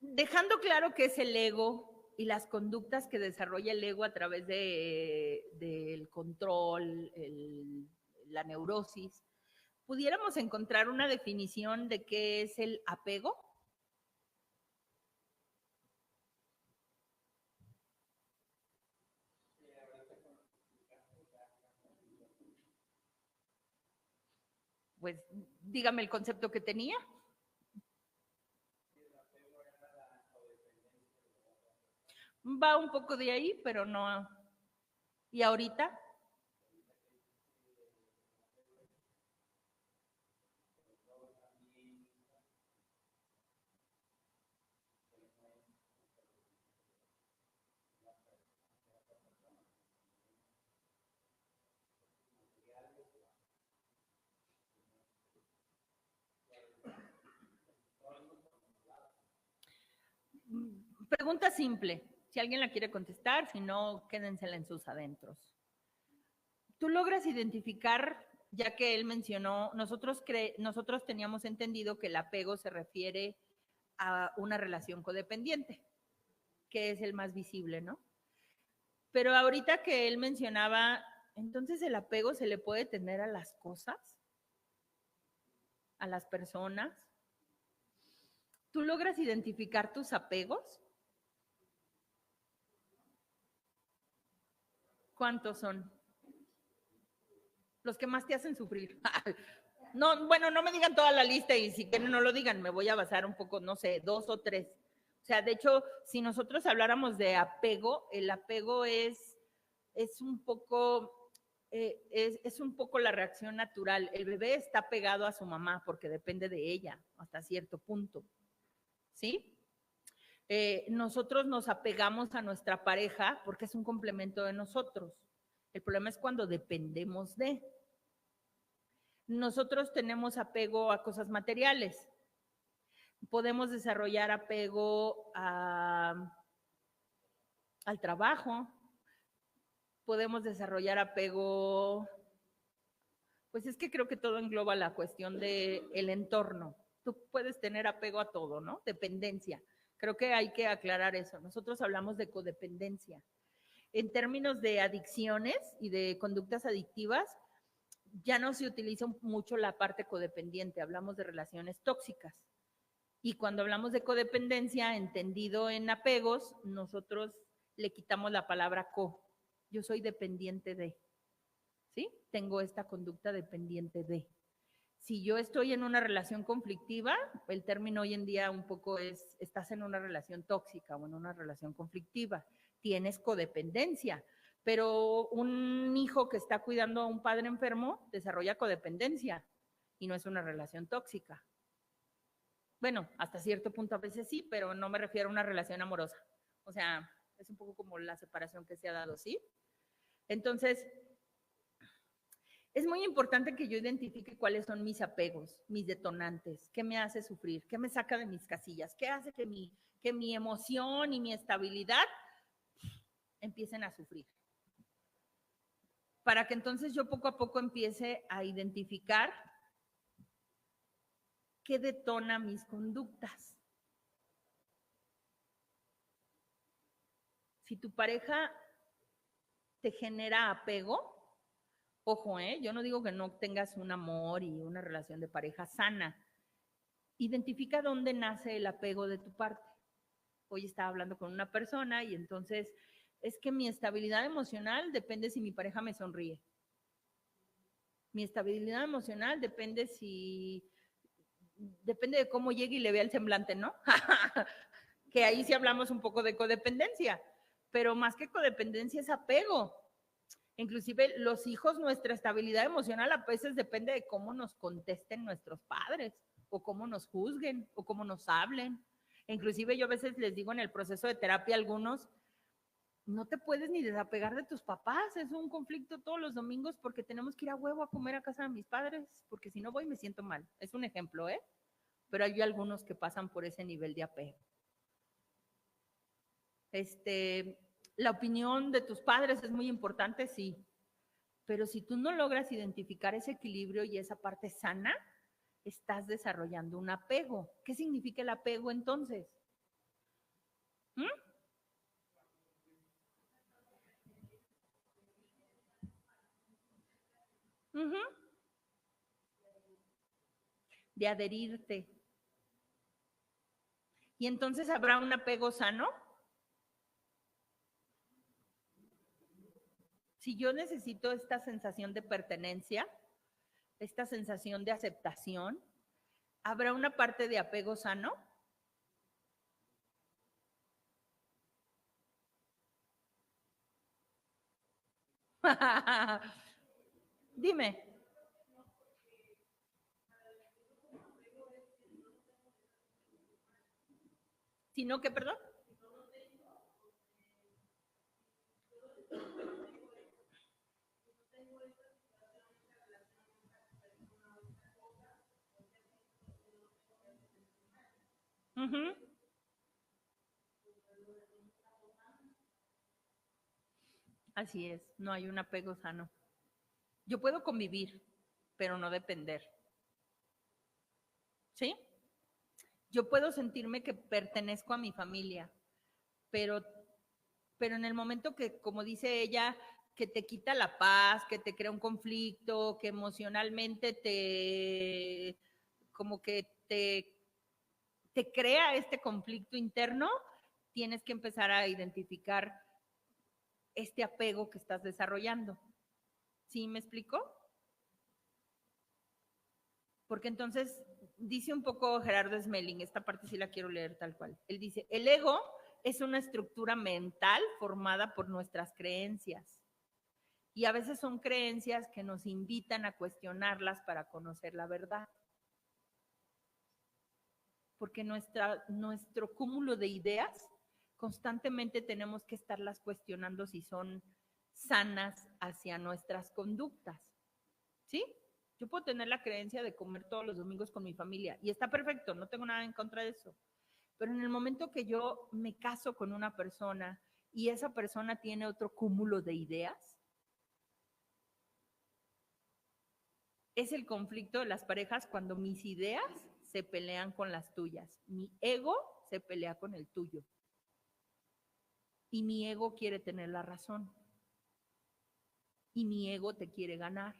Dejando claro qué es el ego y las conductas que desarrolla el ego a través del control, la neurosis, ¿pudiéramos encontrar una definición de qué es el apego? pues dígame el concepto que tenía. Va un poco de ahí, pero no. ¿Y ahorita? Pregunta simple. Si alguien la quiere contestar, si no, quédensela en sus adentros. Tú logras identificar, ya que él mencionó, nosotros teníamos entendido que el apego se refiere a una relación codependiente, que es el más visible, ¿no? Pero ahorita que él mencionaba, entonces el apego se le puede tener a las cosas, a las personas. ¿Tú logras identificar tus apegos? ¿Cuántos son? Los que más te hacen sufrir. No, bueno, no me digan toda la lista y si quieren no lo digan, me voy a basar un poco, no sé, 2 o 3. O sea, de hecho, si nosotros habláramos de apego, el apego es un poco, es un poco la reacción natural. El bebé está pegado a su mamá porque depende de ella hasta cierto punto, ¿sí? Nosotros nos apegamos a nuestra pareja porque es un complemento de nosotros. El problema es cuando dependemos de. Nosotros tenemos apego a cosas materiales. Podemos desarrollar apego al trabajo. Podemos desarrollar apego, pues es que creo que todo engloba la cuestión del entorno. Tú puedes tener apego a todo, ¿no? Dependencia. Creo que hay que aclarar eso. Nosotros hablamos de codependencia. En términos de adicciones y de conductas adictivas, ya no se utiliza mucho la parte codependiente, hablamos de relaciones tóxicas. Y cuando hablamos de codependencia, entendido en apegos, nosotros le quitamos la palabra co. Yo soy dependiente de, ¿sí? Tengo esta conducta dependiente de. Si yo estoy en una relación conflictiva, el término hoy en día un poco es, estás en una relación tóxica o en una relación conflictiva, tienes codependencia, pero un hijo que está cuidando a un padre enfermo desarrolla codependencia y no es una relación tóxica. Bueno, hasta cierto punto a veces sí, pero no me refiero a una relación amorosa. O sea, es un poco como la separación que se ha dado, ¿sí? Entonces, es muy importante que yo identifique cuáles son mis apegos, mis detonantes, qué me hace sufrir, qué me saca de mis casillas, qué hace que mi emoción y mi estabilidad empiecen a sufrir. Para que entonces yo poco a poco empiece a identificar qué detona mis conductas. Si tu pareja te genera apego, ojo, yo no digo que no tengas un amor y una relación de pareja sana. Identifica dónde nace el apego de tu parte. Hoy estaba hablando con una persona y entonces es que mi estabilidad emocional depende si mi pareja me sonríe. Mi estabilidad emocional depende de cómo llegue y le vea el semblante, ¿no? Que ahí sí hablamos un poco de codependencia, pero más que codependencia es apego. Inclusive los hijos, nuestra estabilidad emocional a veces depende de cómo nos contesten nuestros padres, o cómo nos juzguen, o cómo nos hablen. Inclusive yo a veces les digo en el proceso de terapia a algunos, no te puedes ni desapegar de tus papás, es un conflicto todos los domingos porque tenemos que ir a huevo a comer a casa de mis padres, porque si no voy me siento mal. Es un ejemplo, pero hay algunos que pasan por ese nivel de apego. La opinión de tus padres es muy importante, sí, pero si tú no logras identificar ese equilibrio y esa parte sana, estás desarrollando un apego. ¿Qué significa el apego entonces? De adherirte. ¿Y entonces habrá un apego sano? Si yo necesito esta sensación de pertenencia, esta sensación de aceptación, ¿habrá una parte de apego sano? Dime. ¿Si no qué, perdón? Ujú. Así es, no hay un apego sano. Yo puedo convivir, pero no depender. ¿Sí? Yo puedo sentirme que pertenezco a mi familia, pero en el momento que, como dice ella, que te quita la paz, que te crea un conflicto, que emocionalmente como que te crea este conflicto interno, tienes que empezar a identificar este apego que estás desarrollando. ¿Sí me explico? Porque entonces dice un poco Gerardo Smelling, esta parte sí la quiero leer tal cual. Él dice, el ego es una estructura mental formada por nuestras creencias. Y a veces son creencias que nos invitan a cuestionarlas para conocer la verdad. Porque nuestro cúmulo de ideas, constantemente tenemos que estarlas cuestionando si son sanas hacia nuestras conductas. ¿Sí? Yo puedo tener la creencia de comer todos los domingos con mi familia y está perfecto, no tengo nada en contra de eso. Pero en el momento que yo me caso con una persona y esa persona tiene otro cúmulo de ideas, es el conflicto de las parejas cuando mis ideas se pelean con las tuyas. Mi ego se pelea con el tuyo. Y mi ego quiere tener la razón. Y mi ego te quiere ganar.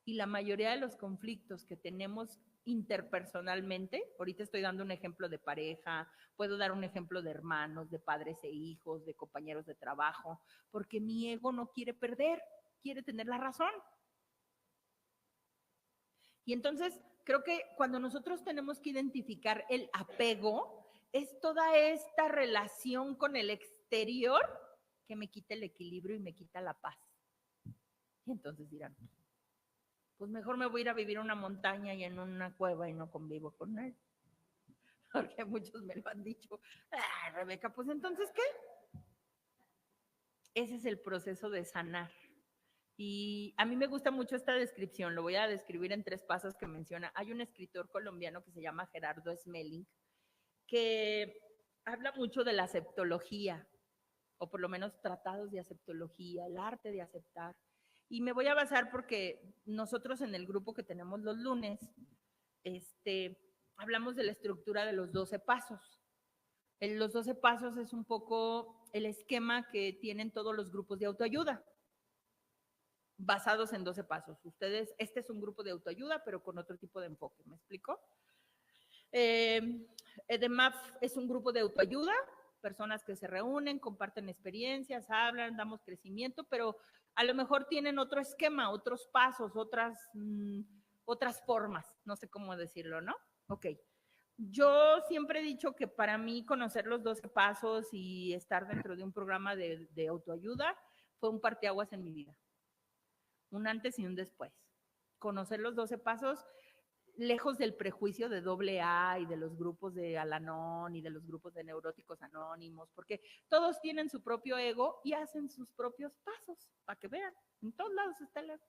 Y la mayoría de los conflictos que tenemos interpersonalmente, ahorita estoy dando un ejemplo de pareja, puedo dar un ejemplo de hermanos, de padres e hijos, de compañeros de trabajo, porque mi ego no quiere perder, quiere tener la razón. Y entonces creo que cuando nosotros tenemos que identificar el apego, es toda esta relación con el exterior que me quita el equilibrio y me quita la paz. Y entonces dirán, pues mejor me voy a ir a vivir a una montaña y en una cueva y no convivo con nadie. Porque muchos me lo han dicho. Ah, Rebeca, pues entonces, ¿qué? Ese es el proceso de sanar. Y a mí me gusta mucho esta descripción, lo voy a describir en 3 pasos que menciona. Hay un escritor colombiano que se llama Gerardo Smelling, que habla mucho de la aceptología, o por lo menos tratados de aceptología, el arte de aceptar. Y me voy a basar porque nosotros en el grupo que tenemos los lunes, hablamos de la estructura de los 12 pasos. Los 12 pasos es un poco el esquema que tienen todos los grupos de autoayuda, basados en 12 pasos. Ustedes, este es un grupo de autoayuda, pero con otro tipo de enfoque, ¿me explico? EDEMAP es un grupo de autoayuda, personas que se reúnen, comparten experiencias, hablan, damos crecimiento, pero a lo mejor tienen otro esquema, otros pasos, otras formas, no sé cómo decirlo, ¿no? Ok. Yo siempre he dicho que para mí conocer los 12 pasos y estar dentro de un programa de autoayuda fue un parteaguas en mi vida. Un antes y un después. Conocer los 12 pasos, lejos del prejuicio de AA y de los grupos de Al-Anon y de los grupos de neuróticos anónimos, porque todos tienen su propio ego y hacen sus propios pasos, para que vean, en todos lados está el ego.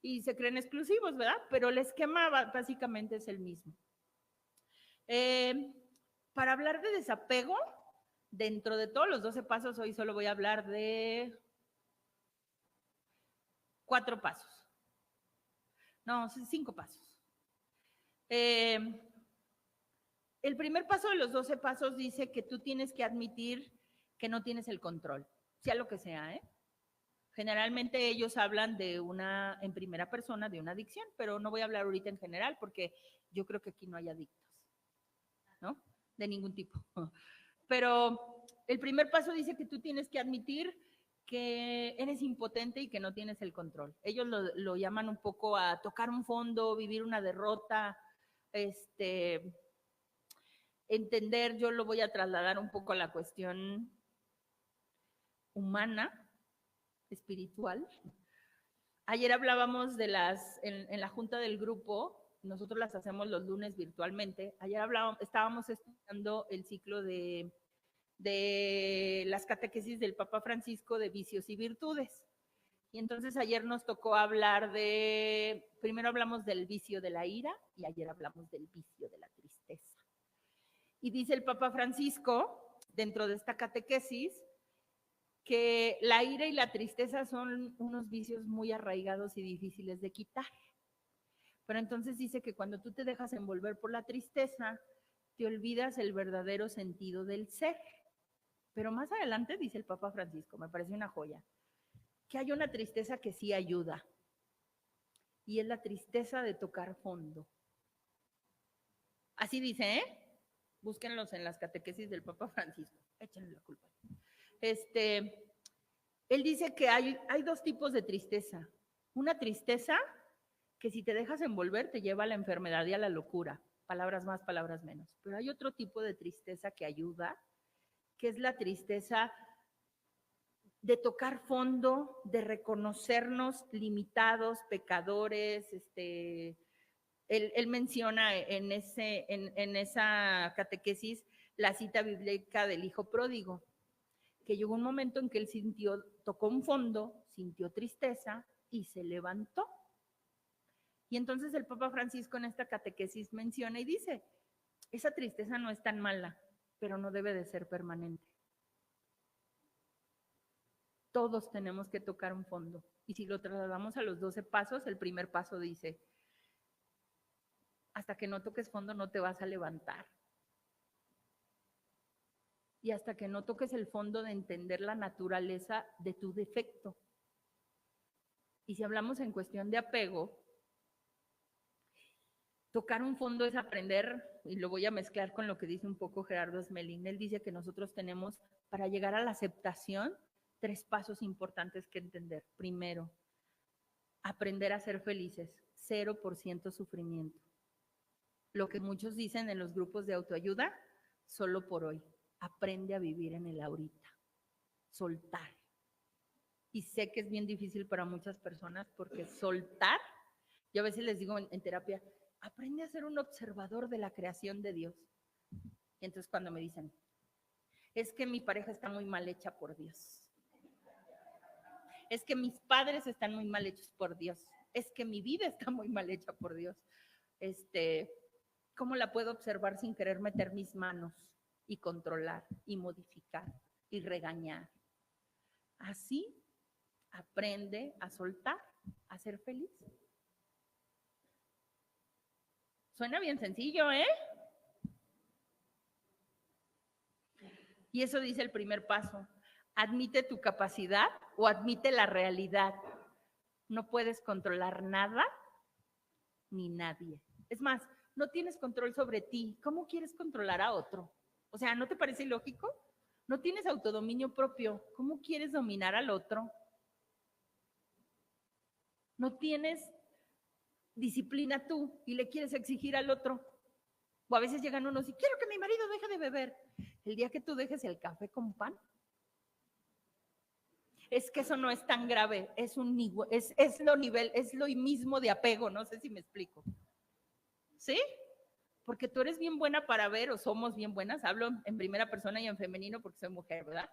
Y se creen exclusivos, ¿verdad? Pero el esquema básicamente es el mismo. Para hablar de desapego, dentro de todos los 12 pasos, hoy solo voy a hablar de 4 pasos. No, 5 pasos. El primer paso de los 12 pasos dice que tú tienes que admitir que no tienes el control, sea lo que sea, ¿eh? Generalmente ellos hablan de en primera persona, de una adicción, pero no voy a hablar ahorita en general porque yo creo que aquí no hay adictos, ¿no? De ningún tipo. Pero el primer paso dice que tú tienes que admitir que eres impotente y que no tienes el control. Ellos lo llaman un poco a tocar un fondo, vivir una derrota, entender, yo lo voy a trasladar un poco a la cuestión humana, espiritual. Ayer hablábamos de en la junta del grupo, nosotros las hacemos los lunes virtualmente. Ayer estábamos estudiando el ciclo de las catequesis del Papa Francisco de vicios y virtudes. Y entonces ayer nos tocó hablar primero hablamos del vicio de la ira y ayer hablamos del vicio de la tristeza. Y dice el Papa Francisco, dentro de esta catequesis, que la ira y la tristeza son unos vicios muy arraigados y difíciles de quitar. Pero entonces dice que cuando tú te dejas envolver por la tristeza, te olvidas el verdadero sentido del ser. Pero más adelante dice el Papa Francisco, me parece una joya, que hay una tristeza que sí ayuda. Y es la tristeza de tocar fondo. Así dice, ¿eh? Búsquenlos en las catequesis del Papa Francisco. Échenle la culpa. Él dice que hay dos tipos de tristeza. Una tristeza que si te dejas envolver te lleva a la enfermedad y a la locura. Palabras más, palabras menos. Pero hay otro tipo de tristeza que ayuda, que es la tristeza de tocar fondo, de reconocernos limitados, pecadores. Él menciona en esa catequesis la cita bíblica del hijo pródigo, que llegó un momento en que él tocó un fondo, sintió tristeza y se levantó. Y entonces el Papa Francisco en esta catequesis menciona y dice, esa tristeza no es tan mala, pero no debe de ser permanente. Todos tenemos que tocar un fondo. Y si lo trasladamos a los 12 pasos, el primer paso dice, hasta que no toques fondo no te vas a levantar. Y hasta que no toques el fondo de entender la naturaleza de tu defecto. Y si hablamos en cuestión de apego, tocar un fondo es aprender, y lo voy a mezclar con lo que dice un poco Gerardo Smelling. Él dice que nosotros tenemos, para llegar a la aceptación, 3 pasos importantes que entender. Primero, aprender a ser felices, 0% sufrimiento. Lo que muchos dicen en los grupos de autoayuda, solo por hoy. Aprende a vivir en el ahorita, soltar. Y sé que es bien difícil para muchas personas porque soltar, yo a veces les digo en terapia, aprende a ser un observador de la creación de Dios. Y entonces cuando me dicen, es que mi pareja está muy mal hecha por Dios. Es que mis padres están muy mal hechos por Dios. Es que mi vida está muy mal hecha por Dios. ¿Cómo la puedo observar sin querer meter mis manos y controlar y modificar y regañar? Así aprende a soltar, a ser feliz. Suena bien sencillo, ¿eh? Y eso dice el primer paso. Admite tu capacidad o admite la realidad. No puedes controlar nada ni nadie. Es más, no tienes control sobre ti. ¿Cómo quieres controlar a otro? O sea, ¿no te parece ilógico? No tienes autodominio propio. ¿Cómo quieres dominar al otro? No tienes disciplina tú y le quieres exigir al otro. O a veces llegan unos y quiero que mi marido deje de beber. El día que tú dejes el café con pan, es que eso no es tan grave, es lo mismo de apego, no sé si me explico. ¿Sí? Porque tú eres bien buena para ver, o somos bien buenas, hablo en primera persona y en femenino porque soy mujer, ¿verdad?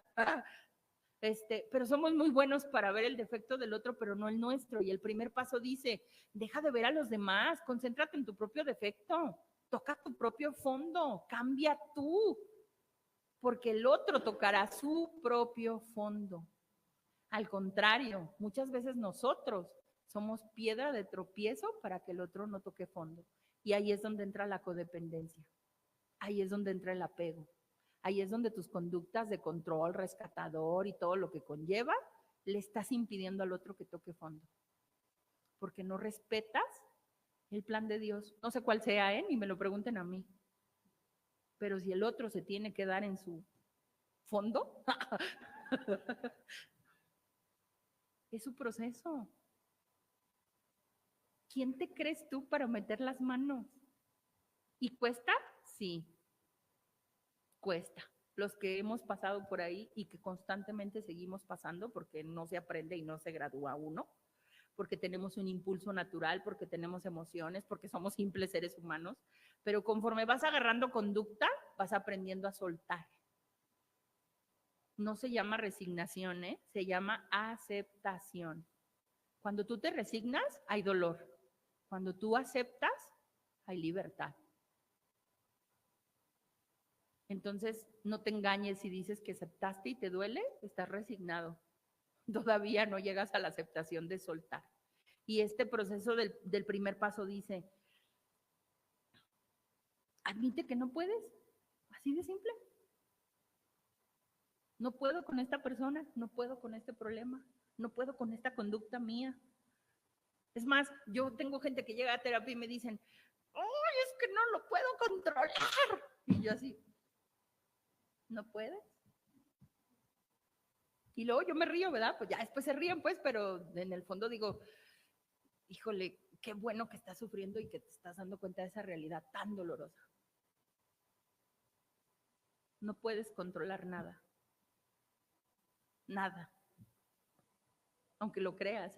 Pero somos muy buenos para ver el defecto del otro, pero no el nuestro. Y el primer paso dice, deja de ver a los demás, concéntrate en tu propio defecto, toca tu propio fondo, cambia tú, porque el otro tocará su propio fondo. Al contrario, muchas veces nosotros somos piedra de tropiezo para que el otro no toque fondo. Y ahí es donde entra la codependencia. Ahí es donde entra el apego. Ahí es donde tus conductas de control, rescatador y todo lo que conlleva, le estás impidiendo al otro que toque fondo. Porque no respetas el plan de Dios. No sé cuál sea, ni me lo pregunten a mí. Pero si el otro se tiene que dar en su fondo, Es su proceso. ¿Quién te crees tú para meter las manos? ¿Y cuesta? Sí, cuesta. Los que hemos pasado por ahí y que constantemente seguimos pasando porque no se aprende y no se gradúa uno, porque tenemos un impulso natural, porque tenemos emociones, porque somos simples seres humanos, pero conforme vas agarrando conducta, vas aprendiendo a soltar. No se llama resignación, se llama aceptación. Cuando tú te resignas, hay dolor. Cuando tú aceptas, hay libertad. Entonces, no te engañes si dices que aceptaste y te duele, estás resignado. Todavía no llegas a la aceptación de soltar. Y este proceso del primer paso dice, admite que no puedes, así de simple. No puedo con esta persona, no puedo con este problema, no puedo con esta conducta mía. Es más, yo tengo gente que llega a terapia y me dicen, ¡ay, es que no lo puedo controlar! Y yo así, ¿no puedes? Y luego yo me río, ¿verdad? Pues ya después se ríen, pues, pero en el fondo digo, híjole, qué bueno que estás sufriendo y que te estás dando cuenta de esa realidad tan dolorosa. No puedes controlar nada. Nada. Aunque lo creas,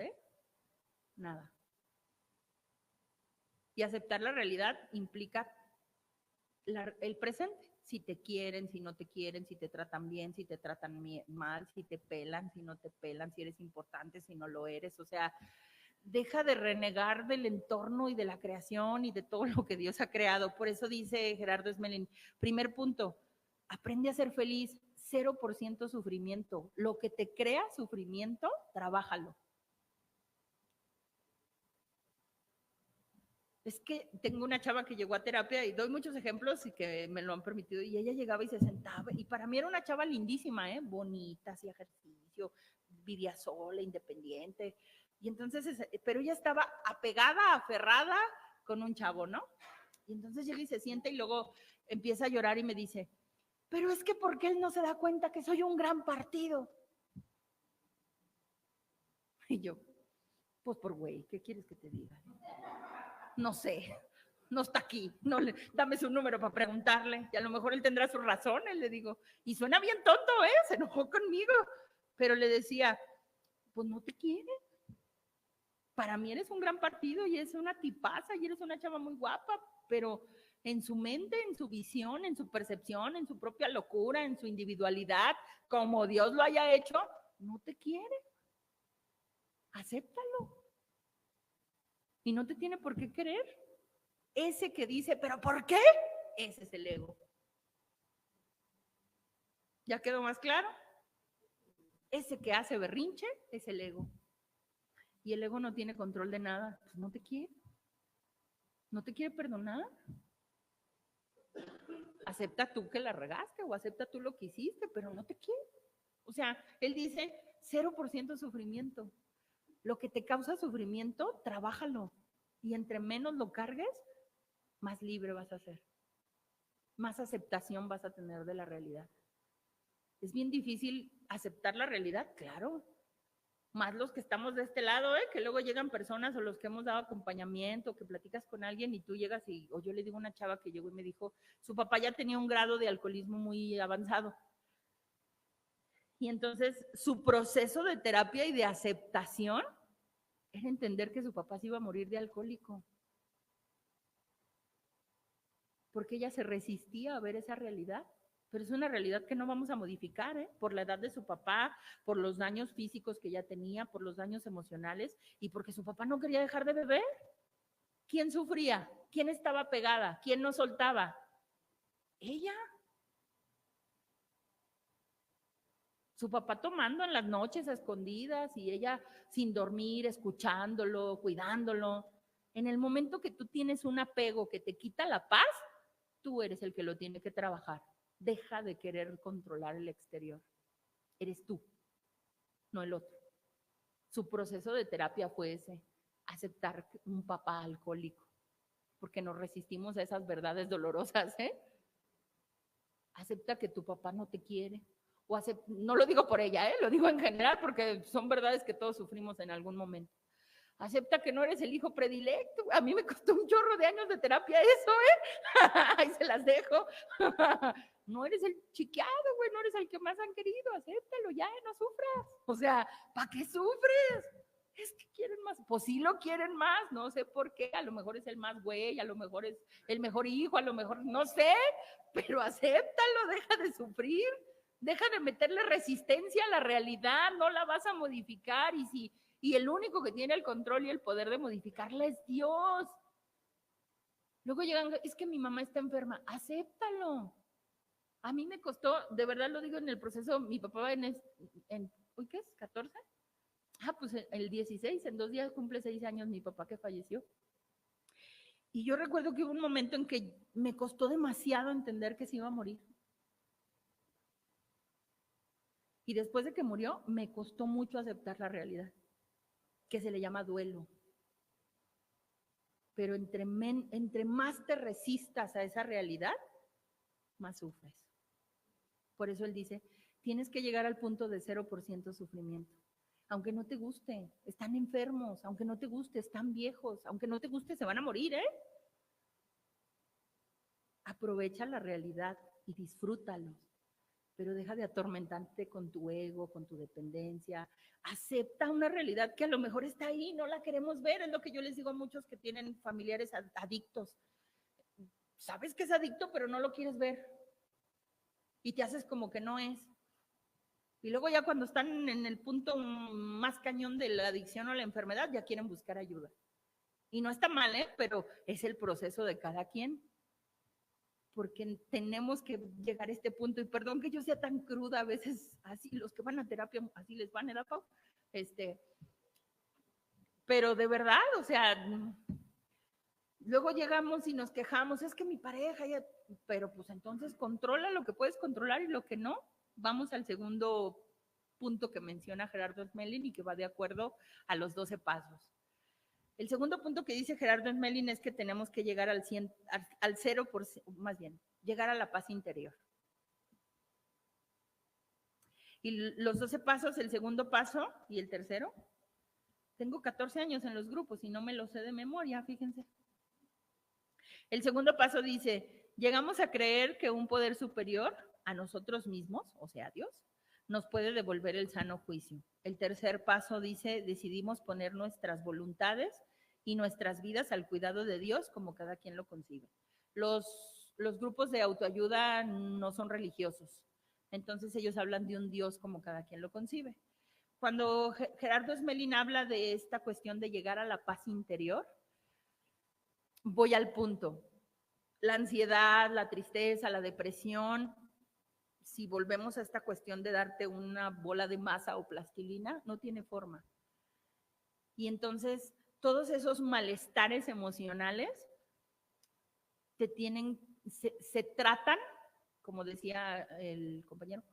nada. Y aceptar la realidad implica el presente. Si te quieren, si no te quieren, si te tratan bien, si te tratan mal, si te pelan, si no te pelan, si eres importante, si no lo eres. O sea, deja de renegar del entorno y de la creación y de todo lo que Dios ha creado. Por eso dice Gerardo Smelling, primer punto, aprende a ser feliz, 0% sufrimiento. Lo que te crea sufrimiento, trabájalo. Es que tengo una chava que llegó a terapia y doy muchos ejemplos y que me lo han permitido, y ella llegaba y se sentaba, y para mí era una chava lindísima, bonita, hacía ejercicio, vivía sola, independiente, y entonces, pero ella estaba apegada, aferrada con un chavo, ¿no? Y entonces llega y se sienta y luego empieza a llorar y me dice, pero es que ¿por qué él no se da cuenta que soy un gran partido? Y yo, pues por güey, ¿qué quieres que te diga? No sé, no está aquí, dame su número para preguntarle, y a lo mejor él tendrá sus razones, le digo, y suena bien tonto, se enojó conmigo, pero le decía, pues no te quiere, para mí eres un gran partido y es una tipaza y eres una chava muy guapa, pero en su mente, en su visión, en su percepción, en su propia locura, en su individualidad, como Dios lo haya hecho, no te quiere, acéptalo. Y no te tiene por qué querer. Ese que dice, ¿pero por qué? Ese es el ego. ¿Ya quedó más claro? Ese que hace berrinche es el ego. Y el ego no tiene control de nada. Pues no te quiere. No te quiere perdonar. Acepta tú que la regaste o acepta tú lo que hiciste, pero no te quiere. O sea, él dice 0% sufrimiento. Lo que te causa sufrimiento, trabájalo. Y entre menos lo cargues, más libre vas a ser. Más aceptación vas a tener de la realidad. Es bien difícil aceptar la realidad, claro. Más los que estamos de este lado, que luego llegan personas o los que hemos dado acompañamiento, que platicas con alguien y tú llegas o yo le digo a una chava que llegó y me dijo, su papá ya tenía un grado de alcoholismo muy avanzado. Y entonces su proceso de terapia y de aceptación era entender que su papá se iba a morir de alcohólico. Porque ella se resistía a ver esa realidad. Pero es una realidad que no vamos a modificar, por la edad de su papá, por los daños físicos que ya tenía, por los daños emocionales y porque su papá no quería dejar de beber. ¿Quién sufría? ¿Quién estaba pegada? ¿Quién no soltaba? Ella. Su papá tomando en las noches a escondidas y ella sin dormir, escuchándolo, cuidándolo. En el momento que tú tienes un apego que te quita la paz, tú eres el que lo tiene que trabajar. Deja de querer controlar el exterior. Eres tú, no el otro. Su proceso de terapia fue ese, aceptar un papá alcohólico, porque nos resistimos a esas verdades dolorosas, Acepta que tu papá no te quiere, no lo digo por ella, lo digo en general porque son verdades que todos sufrimos en algún momento. Acepta que no eres el hijo predilecto. A mí me costó un chorro de años de terapia eso, Ahí se las dejo. No eres el chiqueado, güey, no eres el que más han querido, acéptalo ya, no sufras. O sea, ¿para qué sufres? Es que quieren más, pues sí lo quieren más, no sé por qué, a lo mejor es el más güey, a lo mejor es el mejor hijo, a lo mejor, no sé, pero acéptalo, deja de sufrir, deja de meterle resistencia a la realidad, no la vas a modificar, y el único que tiene el control y el poder de modificarla es Dios. Luego llegan, es que mi mamá está enferma, acéptalo. A mí me costó, de verdad lo digo en el proceso, mi papá ¿hoy qué es? ¿14? Pues el 16, en 2 días cumple 6 años mi papá que falleció. Y yo recuerdo que hubo un momento en que me costó demasiado entender que se iba a morir. Y después de que murió, me costó mucho aceptar la realidad, que se le llama duelo. Pero entre más te resistas a esa realidad, más sufres. Por eso él dice, tienes que llegar al punto de 0% sufrimiento. Aunque no te guste, están enfermos, aunque no te guste, están viejos, aunque no te guste, se van a morir, Aprovecha la realidad y disfrútalos, pero deja de atormentarte con tu ego, con tu dependencia. Acepta una realidad que a lo mejor está ahí, no la queremos ver, es lo que yo les digo a muchos que tienen familiares adictos. Sabes que es adicto, pero no lo quieres ver. Y te haces como que no es. Y luego ya cuando están en el punto más cañón de la adicción o la enfermedad, ya quieren buscar ayuda. Y no está mal, pero es el proceso de cada quien. Porque tenemos que llegar a este punto. Y perdón que yo sea tan cruda a veces, así los que van a terapia, así les van, ¿verdad, Pau? Pero de verdad, o sea, luego llegamos y nos quejamos, es que mi pareja, pero pues entonces controla lo que puedes controlar y lo que no. Vamos al segundo punto que menciona Gerardo Smelling y que va de acuerdo a los 12 pasos. El segundo punto que dice Gerardo Smelling es que tenemos que llegar al 0%, más bien, llegar a la paz interior. Y los 12 pasos, el segundo paso y el tercero, tengo 14 años en los grupos y no me los sé de memoria, fíjense. El segundo paso dice, llegamos a creer que un poder superior a nosotros mismos, o sea, Dios, nos puede devolver el sano juicio. El tercer paso dice, decidimos poner nuestras voluntades y nuestras vidas al cuidado de Dios como cada quien lo concibe. Los grupos de autoayuda no son religiosos, entonces ellos hablan de un Dios como cada quien lo concibe. Cuando Gerardo Smelling habla de esta cuestión de llegar a la paz interior, voy al punto. La ansiedad, la tristeza, la depresión, si volvemos a esta cuestión de darte una bola de masa o plastilina, no tiene forma. Y entonces, todos esos malestares emocionales se tratan, como decía el compañero,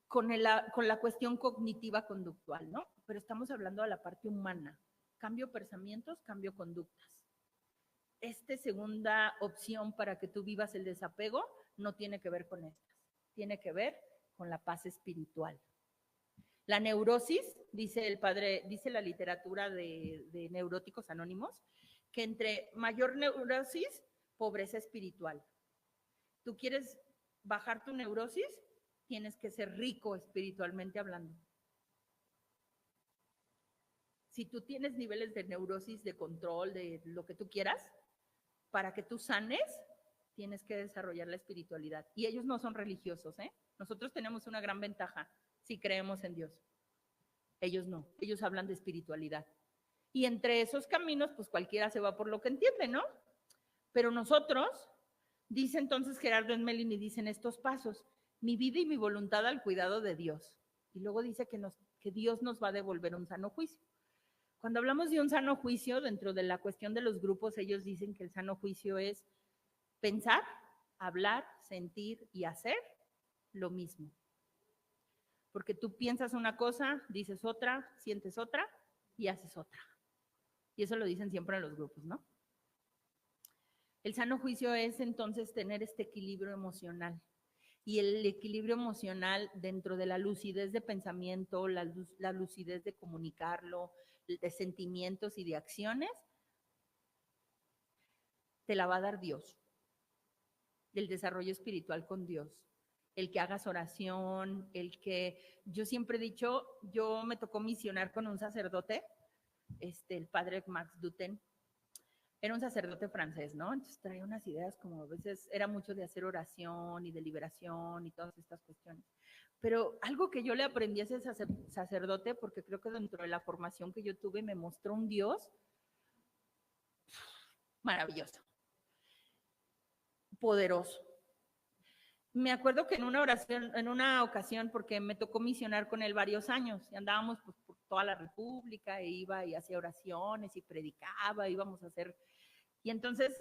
con la cuestión cognitiva conductual, ¿no? Pero estamos hablando de la parte humana. Cambio pensamientos, cambio conductas. Esta segunda opción para que tú vivas el desapego no tiene que ver con estas. Tiene que ver con la paz espiritual. La neurosis, dice la literatura de neuróticos anónimos, que entre mayor neurosis, pobreza espiritual. ¿Tú quieres bajar tu neurosis? Tienes que ser rico espiritualmente hablando. Si tú tienes niveles de neurosis, de control, de lo que tú quieras, para que tú sanes, tienes que desarrollar la espiritualidad. Y ellos no son religiosos, Nosotros tenemos una gran ventaja si creemos en Dios. Ellos no, ellos hablan de espiritualidad. Y entre esos caminos, pues cualquiera se va por lo que entiende, ¿no? Pero nosotros, dice entonces Gerardo Smelling y dicen estos pasos, mi vida y mi voluntad al cuidado de Dios. Y luego dice que Dios nos va a devolver un sano juicio. Cuando hablamos de un sano juicio, dentro de la cuestión de los grupos, ellos dicen que el sano juicio es pensar, hablar, sentir y hacer lo mismo. Porque tú piensas una cosa, dices otra, sientes otra y haces otra. Y eso lo dicen siempre en los grupos, ¿no? El sano juicio es entonces tener este equilibrio emocional. y el equilibrio emocional dentro de la lucidez de pensamiento, la lucidez de comunicarlo, de sentimientos y de acciones, te la va a dar Dios, del desarrollo espiritual con Dios. El que hagas oración, yo siempre he dicho, yo me tocó misionar con un sacerdote, el padre Max Duten, era un sacerdote francés, ¿no? Entonces traía unas ideas como a veces era mucho de hacer oración y de liberación y todas estas cuestiones. Pero algo que yo le aprendí a ese sacerdote, porque creo que dentro de la formación que yo tuve me mostró un Dios maravilloso, poderoso. Me acuerdo que en una ocasión, porque me tocó misionar con él varios años, y andábamos pues, por toda la República, e iba y hacía oraciones y predicaba, íbamos a hacer. Y entonces,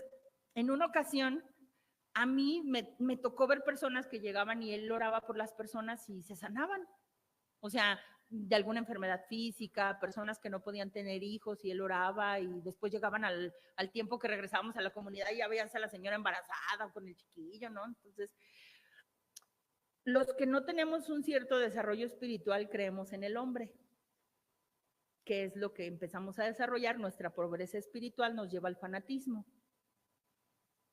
en una ocasión, a mí me tocó ver personas que llegaban y él oraba por las personas y se sanaban. O sea, de alguna enfermedad física, personas que no podían tener hijos y él oraba y después llegaban al tiempo que regresábamos a la comunidad y ya veías a la señora embarazada con el chiquillo, ¿no? Entonces, los que no tenemos un cierto desarrollo espiritual creemos en el hombre, que es lo que empezamos a desarrollar. Nuestra pobreza espiritual nos lleva al fanatismo,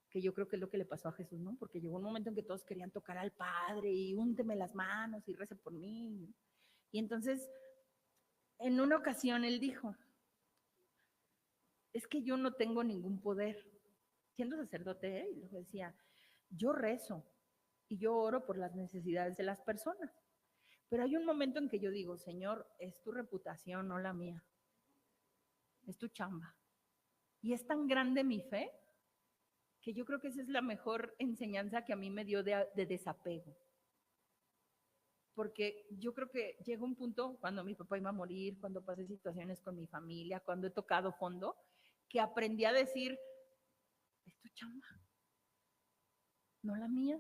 que yo creo que es lo que le pasó a Jesús, ¿no? Porque llegó un momento en que todos querían tocar al Padre y únteme las manos y rece por mí. Y entonces, en una ocasión él dijo, es que yo no tengo ningún poder. Siendo sacerdote, y luego decía, yo rezo y yo oro por las necesidades de las personas. Pero hay un momento en que yo digo, Señor, es tu reputación, no la mía. Es tu chamba. Y es tan grande mi fe que yo creo que esa es la mejor enseñanza que a mí me dio de desapego. Porque yo creo que llega un punto cuando mi papá iba a morir, cuando pasé situaciones con mi familia, cuando he tocado fondo, que aprendí a decir, es tu chamba, no la mía.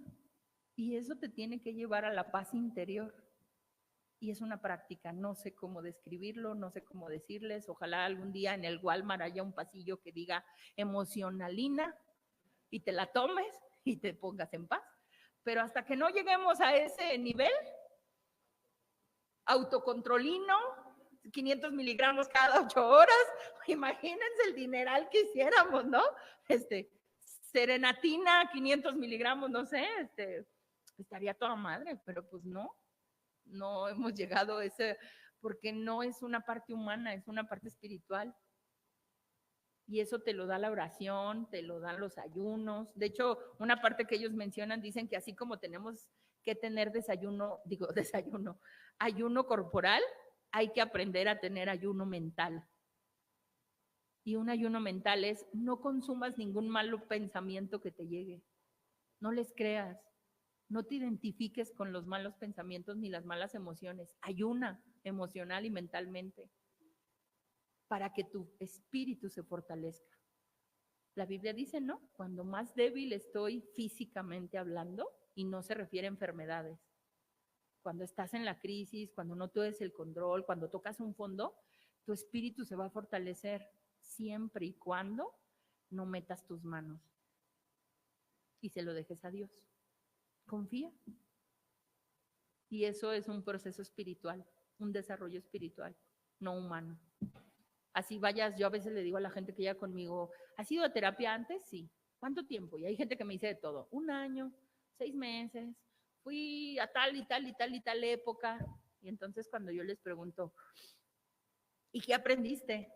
Y eso te tiene que llevar a la paz interior. Y es una práctica, no sé cómo describirlo, no sé cómo decirles. Ojalá algún día en el Walmart haya un pasillo que diga emocionalina y te la tomes y te pongas en paz. Pero hasta que no lleguemos a ese nivel, autocontrolino, 500 miligramos cada 8 horas, imagínense el dineral que hiciéramos, ¿no? Serenatina, 500 miligramos, no sé, estaría toda madre, pero pues no hemos llegado a ese, porque no es una parte humana, es una parte espiritual. Y eso te lo da la oración, te lo dan los ayunos. De hecho, una parte que ellos mencionan, dicen que así como tenemos que tener ayuno corporal, hay que aprender a tener ayuno mental. Y un ayuno mental es, no consumas ningún malo pensamiento que te llegue. No les creas. No te identifiques con los malos pensamientos ni las malas emociones. Ayuna emocional y mentalmente para que tu espíritu se fortalezca. La Biblia dice, ¿no? Cuando más débil estoy físicamente hablando, y no se refiere a enfermedades. Cuando estás en la crisis, cuando no tienes el control, cuando tocas un fondo, tu espíritu se va a fortalecer siempre y cuando no metas tus manos y se lo dejes a Dios. Confía. Y eso es un proceso espiritual, un desarrollo espiritual, no humano. Así vayas, yo a veces le digo a la gente que llega conmigo, ¿has ido a terapia antes? Sí. ¿Cuánto tiempo? Y hay gente que me dice de todo, 1 año, 6 meses, fui a tal y tal y tal y tal época. Y entonces cuando yo les pregunto, ¿y qué aprendiste?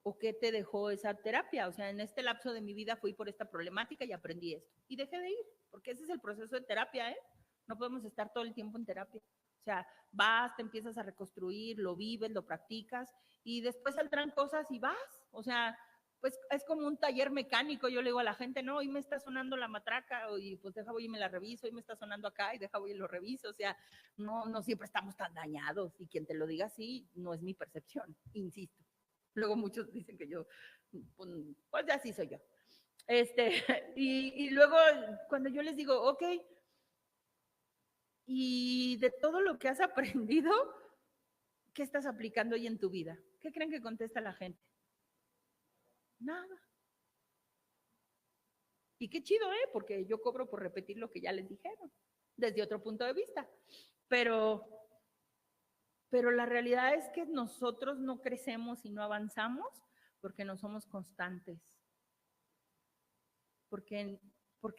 ¿O qué te dejó esa terapia? O sea, en este lapso de mi vida fui por esta problemática y aprendí esto. Y dejé de ir, porque ese es el proceso de terapia, ¿eh? No podemos estar todo el tiempo en terapia. O sea, vas, te empiezas a reconstruir, lo vives, lo practicas y después saldrán cosas y vas. O sea, pues es como un taller mecánico. Yo le digo a la gente, no, hoy me está sonando la matraca y pues deja voy y me la reviso, hoy me está sonando acá y deja voy y lo reviso. O sea, no siempre estamos tan dañados y quien te lo diga así no es mi percepción, insisto. Luego muchos dicen que yo, pues así soy yo. Y luego cuando yo les digo, ok, y de todo lo que has aprendido, ¿qué estás aplicando hoy en tu vida? ¿Qué creen que contesta la gente? Nada. Y qué chido, porque yo cobro por repetir lo que ya les dijeron. desde otro punto de vista. Pero la realidad es que nosotros no crecemos y no avanzamos porque no somos constantes. Porque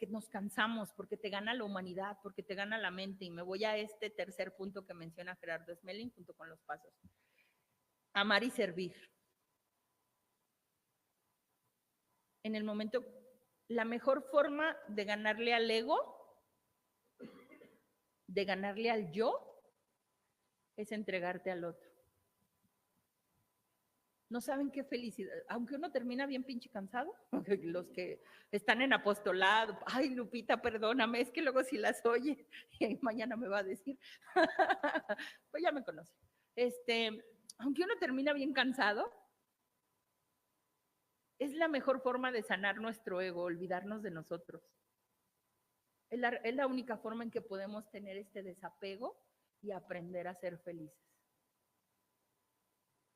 nos cansamos, porque te gana la humanidad, porque te gana la mente. Y me voy a este tercer punto que menciona Gerardo Smelling junto con los pasos. Amar y servir. En el momento, la mejor forma de ganarle al ego, de ganarle al yo, es entregarte al otro. No saben qué felicidad, aunque uno termina bien pinche cansado, los que están en apostolado, ay Lupita, perdóname, es que luego si las oye, y mañana me va a decir, pues ya me conoce. Aunque uno termina bien cansado, es la mejor forma de sanar nuestro ego, olvidarnos de nosotros. Es la única forma en que podemos tener este desapego y aprender a ser felices.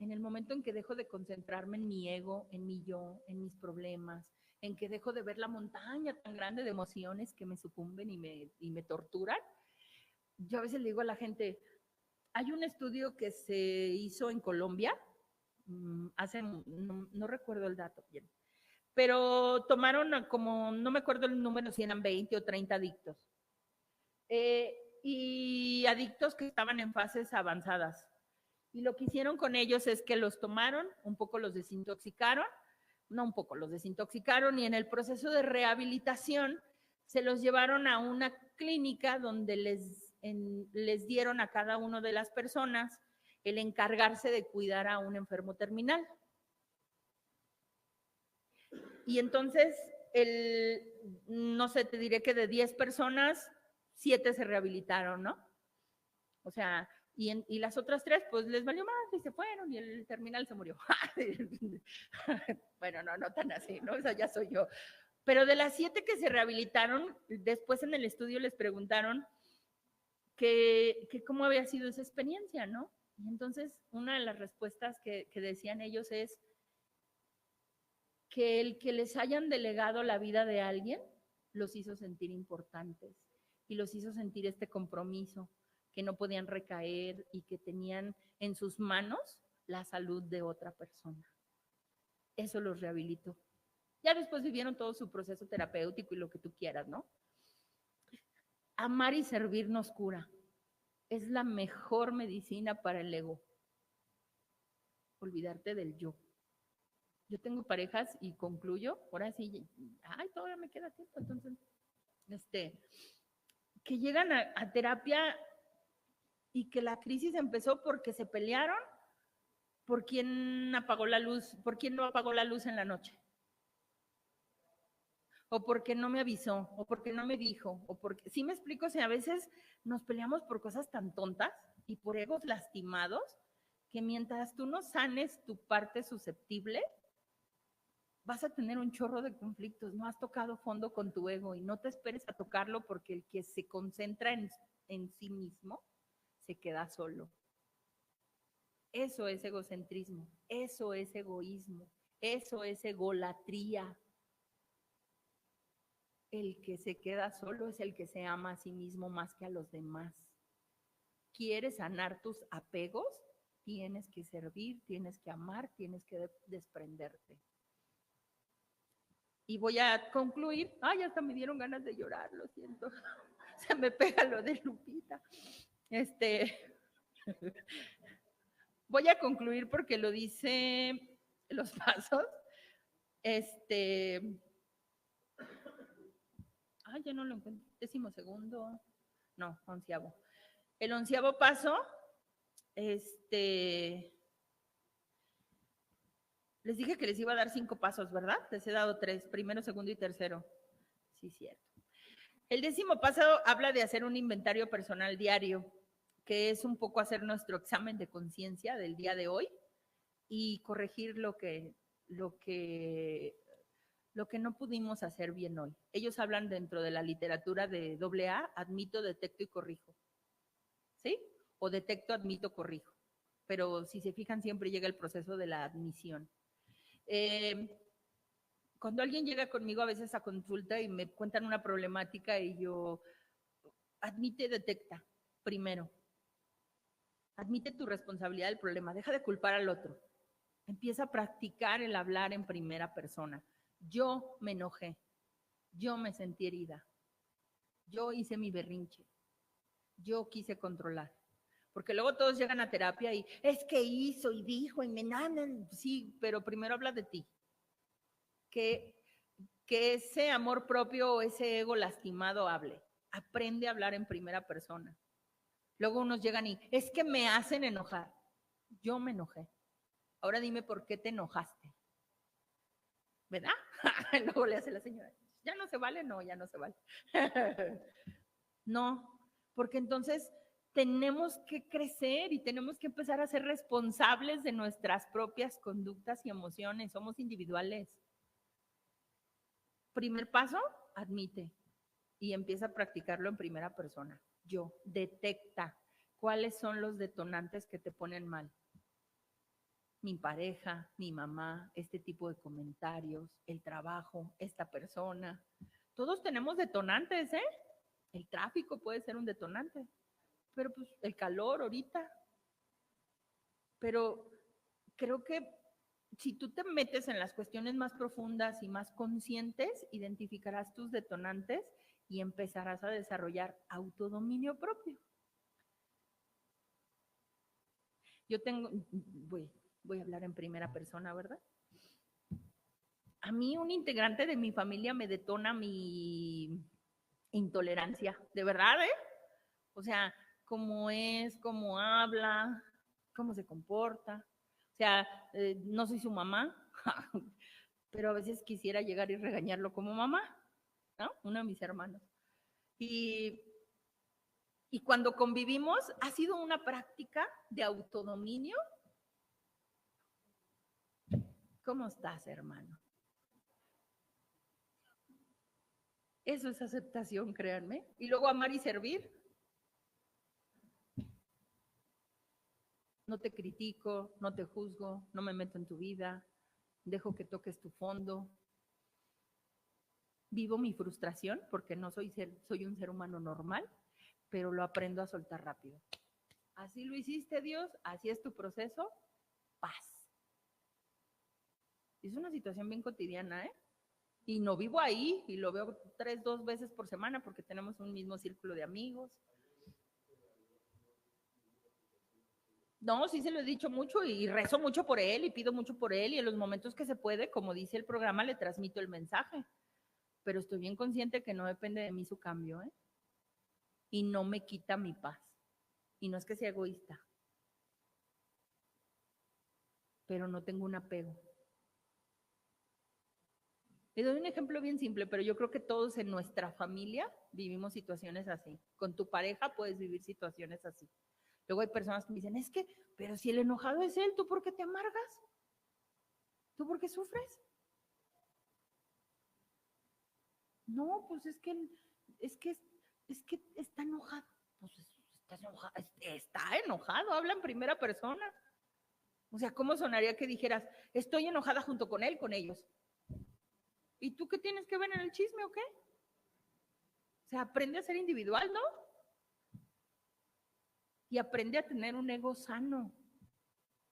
En el momento en que dejo de concentrarme en mi ego, en mi yo, en mis problemas, en que dejo de ver la montaña tan grande de emociones que me sucumben y me torturan, yo a veces le digo a la gente, hay un estudio que se hizo en Colombia, no recuerdo el dato bien, pero tomaron como, no me acuerdo el número, si eran 20 o 30 adictos, y adictos que estaban en fases avanzadas. Y lo que hicieron con ellos es que los tomaron, un poco los desintoxicaron, y en el proceso de rehabilitación se los llevaron a una clínica donde les dieron a cada una de las personas el encargarse de cuidar a un enfermo terminal. Y entonces, no sé, te diré que de 10 personas, 7 se rehabilitaron, ¿no? O sea, y las otras 3, pues les valió más y se fueron y el terminal se murió. Bueno, no tan así, ¿no? O sea, ya soy yo. Pero de las 7 que se rehabilitaron, después en el estudio les preguntaron que cómo había sido esa experiencia, ¿no? Y entonces, una de las respuestas que decían ellos es que el que les hayan delegado la vida de alguien los hizo sentir importantes y los hizo sentir este compromiso, que no podían recaer y que tenían en sus manos la salud de otra persona. Eso los rehabilitó. Ya después vivieron todo su proceso terapéutico y lo que tú quieras, ¿no? Amar y servir nos cura. Es la mejor medicina para el ego. Olvidarte del yo. Yo tengo parejas y concluyo, ahora sí, todavía me queda tiempo, entonces, que llegan a terapia y que la crisis empezó porque se pelearon por quién apagó la luz, por quién no apagó la luz en la noche. O porque no me avisó, o porque no me dijo, o porque, ¿sí me explico? O sea, a veces nos peleamos por cosas tan tontas y por egos lastimados que mientras tú no sanes tu parte susceptible, vas a tener un chorro de conflictos. No has tocado fondo con tu ego y no te esperes a tocarlo porque el que se concentra en sí mismo se queda solo. Eso es egocentrismo, eso es egoísmo, eso es egolatría. El que se queda solo es el que se ama a sí mismo más que a los demás. ¿Quieres sanar tus apegos? Tienes que servir, tienes que amar, tienes que desprenderte. Y voy a concluir. Ya hasta me dieron ganas de llorar, lo siento. Se me pega lo de Lupita. Voy a concluir porque lo dice los pasos. Ya no lo encuentro. 12º. No, 11º. El 11º paso, les dije que les iba a dar 5 pasos, ¿verdad? Les he dado 3, primero, segundo y tercero. Sí, cierto. El 10º paso habla de hacer un inventario personal diario, que es un poco hacer nuestro examen de conciencia del día de hoy y corregir lo que no pudimos hacer bien hoy. Ellos hablan dentro de la literatura de AA, admito, detecto y corrijo. ¿Sí? O detecto, admito, corrijo. Pero si se fijan, siempre llega el proceso de la admisión. Cuando alguien llega conmigo a veces a consulta y me cuentan una problemática y yo admite, detecta primero. Admite tu responsabilidad del problema, deja de culpar al otro. Empieza a practicar el hablar en primera persona. Yo me enojé, yo me sentí herida, yo hice mi berrinche, yo quise controlar. Porque luego todos llegan a terapia y es que hizo y dijo y me nanan. Sí, pero primero habla de ti. Que ese amor propio o ese ego lastimado hable. Aprende a hablar en primera persona. Luego unos llegan y es que me hacen enojar. Yo me enojé. Ahora dime por qué te enojaste. ¿Verdad? Luego le hace la señora. ¿Ya no se vale? No, ya no se vale. No, porque entonces tenemos que crecer y tenemos que empezar a ser responsables de nuestras propias conductas y emociones. Somos individuales. Primer paso, admite y empieza a practicarlo en primera persona. Yo, detecta cuáles son los detonantes que te ponen mal. Mi pareja, mi mamá, este tipo de comentarios, el trabajo, esta persona. Todos tenemos detonantes, ¿eh? El tráfico puede ser un detonante, pero pues el calor ahorita. Pero creo que si tú te metes en las cuestiones más profundas y más conscientes, identificarás tus detonantes y empezarás a desarrollar autodominio propio. Yo tengo, voy a hablar en primera persona, ¿verdad? A mí un integrante de mi familia me detona mi intolerancia, de verdad, ¿eh? O sea, cómo es, cómo habla, cómo se comporta. O sea, no soy su mamá, pero a veces quisiera llegar y regañarlo como mamá, ¿no? Uno de mis hermanos. Y cuando convivimos, ha sido una práctica de autodominio. ¿Cómo estás, hermano? Eso es aceptación, créanme. Y luego amar y servir. No te critico, no te juzgo, no me meto en tu vida, dejo que toques tu fondo. Vivo mi frustración porque no soy un ser humano normal, pero lo aprendo a soltar rápido. Así lo hiciste, Dios, así es tu proceso, paz. Es una situación bien cotidiana, ¿eh? Y no vivo ahí y lo veo 2 veces por semana porque tenemos un mismo círculo de amigos. No, sí se lo he dicho mucho y rezo mucho por él y pido mucho por él y en los momentos que se puede, como dice el programa, le transmito el mensaje. Pero estoy bien consciente que no depende de mí su cambio, ¿eh? Y no me quita mi paz. Y no es que sea egoísta, pero no tengo un apego. Le doy un ejemplo bien simple, pero yo creo que todos en nuestra familia vivimos situaciones así. Con tu pareja puedes vivir situaciones así. Luego hay personas que me dicen, es que, pero si el enojado es él, ¿tú por qué te amargas? ¿Tú por qué sufres? No, pues es que está enojado. Pues está enojado, habla en primera persona. O sea, ¿cómo sonaría que dijeras, estoy enojada junto con él, con ellos? ¿Y tú qué tienes que ver en el chisme o qué? O sea, aprende a ser individual, ¿no? Y aprende a tener un ego sano.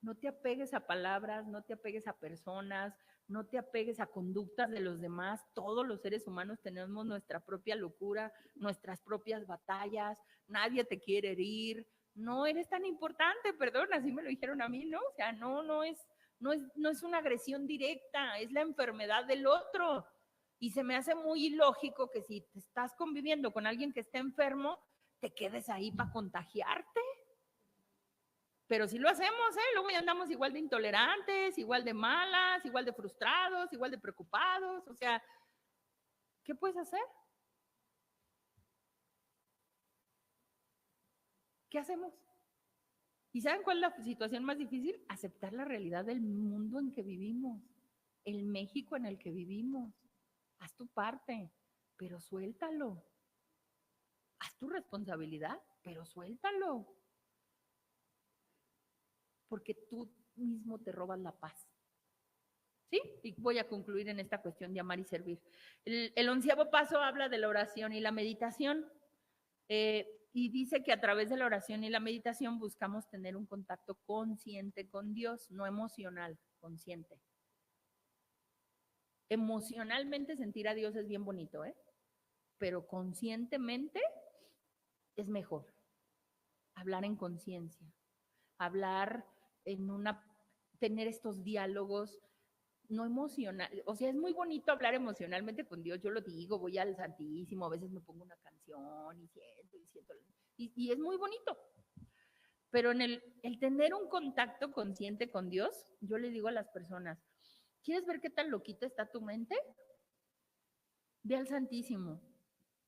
No te apegues a palabras, no te apegues a personas, no te apegues a conductas de los demás. Todos los seres humanos tenemos nuestra propia locura, nuestras propias batallas. Nadie te quiere herir. No eres tan importante, perdón, así me lo dijeron a mí, ¿no? O sea, no es una agresión directa, es la enfermedad del otro. Y se me hace muy ilógico que si te estás conviviendo con alguien que está enfermo, te quedes ahí para contagiarte. Pero sí lo hacemos, ¿eh? Luego ya andamos igual de intolerantes, igual de malas, igual de frustrados, igual de preocupados. O sea, ¿qué puedes hacer? ¿Qué hacemos? ¿Y saben cuál es la situación más difícil? Aceptar la realidad del mundo en que vivimos, el México en el que vivimos. Haz tu parte, pero suéltalo. Haz tu responsabilidad, pero suéltalo. Porque tú mismo te robas la paz. ¿Sí? Y voy a concluir en esta cuestión de amar y servir. El 11º paso habla de la oración y la meditación. Y dice que a través de la oración y la meditación buscamos tener un contacto consciente con Dios, no emocional, consciente. Emocionalmente sentir a Dios es bien bonito, pero conscientemente es mejor. Hablar en conciencia, hablar tener estos diálogos no emocional, o sea, es muy bonito hablar emocionalmente con Dios, yo lo digo, voy al Santísimo, a veces me pongo una canción y siento, y es muy bonito. Pero en el tener un contacto consciente con Dios, yo le digo a las personas, ¿quieres ver qué tan loquita está tu mente? Ve al Santísimo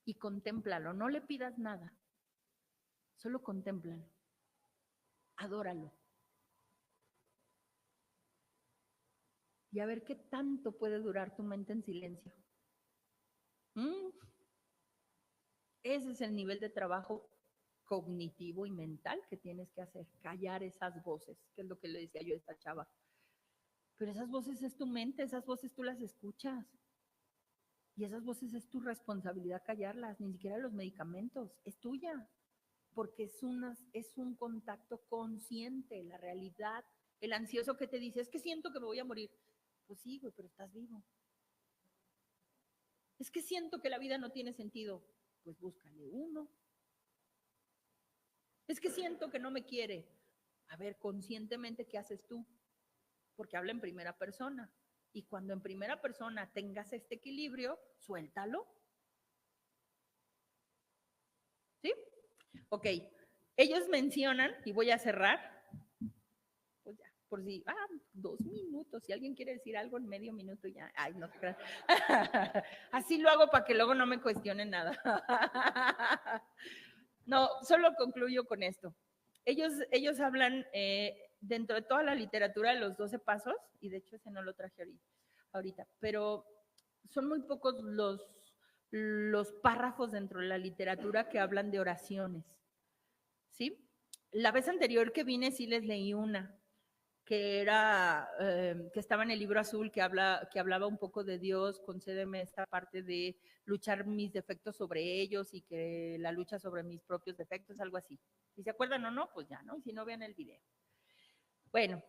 y contémplalo, no le pidas nada, solo contémplalo, adóralo. Y a ver qué tanto puede durar tu mente en silencio. Ese es el nivel de trabajo cognitivo y mental que tienes que hacer, callar esas voces, que es lo que le decía yo a esta chava. Pero esas voces es tu mente, esas voces tú las escuchas. Y esas voces es tu responsabilidad callarlas, ni siquiera los medicamentos, es tuya. Porque es un contacto consciente, la realidad. El ansioso que te dice, es que siento que me voy a morir. Pues sí, güey, pero estás vivo. Es que siento que la vida no tiene sentido. Pues búscale uno. Es que siento que no me quiere. A ver, conscientemente, ¿qué haces tú? Porque habla en primera persona. Y cuando en primera persona tengas este equilibrio, suéltalo. ¿Sí? Ok. Ellos mencionan, y voy a cerrar, pues ya, por si, 2 minutos, si alguien quiere decir algo en medio minuto ya, ay, no, así lo hago para que luego no me cuestionen nada. No, solo concluyo con esto. Ellos hablan dentro de toda la literatura de los 12 pasos, y de hecho ese no lo traje ahorita, pero son muy pocos los párrafos dentro de la literatura que hablan de oraciones, ¿sí? La vez anterior que vine sí les leí una, que estaba en el libro azul, que hablaba un poco de Dios, concédeme esta parte de luchar mis defectos sobre ellos y que la lucha sobre mis propios defectos, algo así. Si se acuerdan o no, pues ya, ¿no? Y si no, vean el video. Bueno,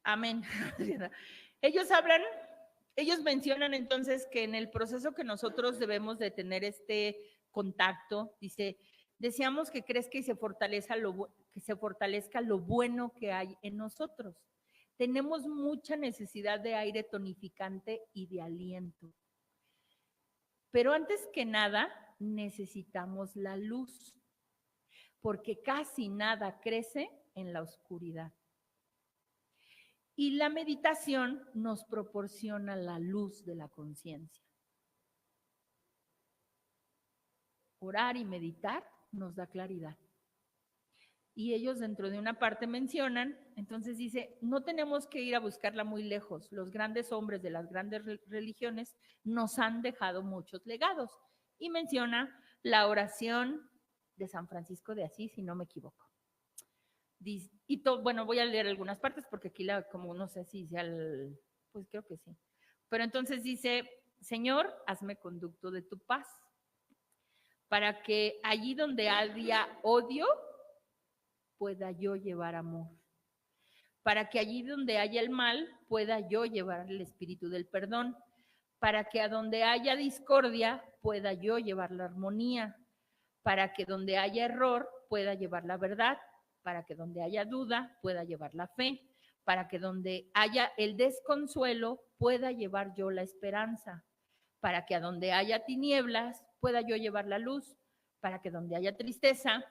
amén. Ellos mencionan entonces que en el proceso que nosotros debemos de tener este contacto, dice, deseamos que crezca y se fortalezca lo bueno que hay en nosotros. Tenemos mucha necesidad de aire tonificante y de aliento. Pero antes que nada, necesitamos la luz, porque casi nada crece en la oscuridad. Y la meditación nos proporciona la luz de la conciencia. Orar y meditar nos da claridad. Y ellos dentro de una parte mencionan, entonces dice, no tenemos que ir a buscarla muy lejos. Los grandes hombres de las grandes religiones nos han dejado muchos legados. Y menciona la oración de San Francisco de Asís, si no me equivoco. Bueno, voy a leer algunas partes porque aquí como no sé si sea pues creo que sí. Pero entonces dice, Señor, hazme conducto de tu paz, para que allí donde haya odio, pueda yo llevar amor. Para que allí donde haya el mal, pueda yo llevar el espíritu del perdón. Para que a donde haya discordia, pueda yo llevar la armonía. Para que donde haya error, pueda llevar la verdad. Para que donde haya duda, pueda llevar la fe. Para que donde haya el desconsuelo, pueda llevar yo la esperanza. Para que a donde haya tinieblas, pueda yo llevar la luz. Para que donde haya tristeza,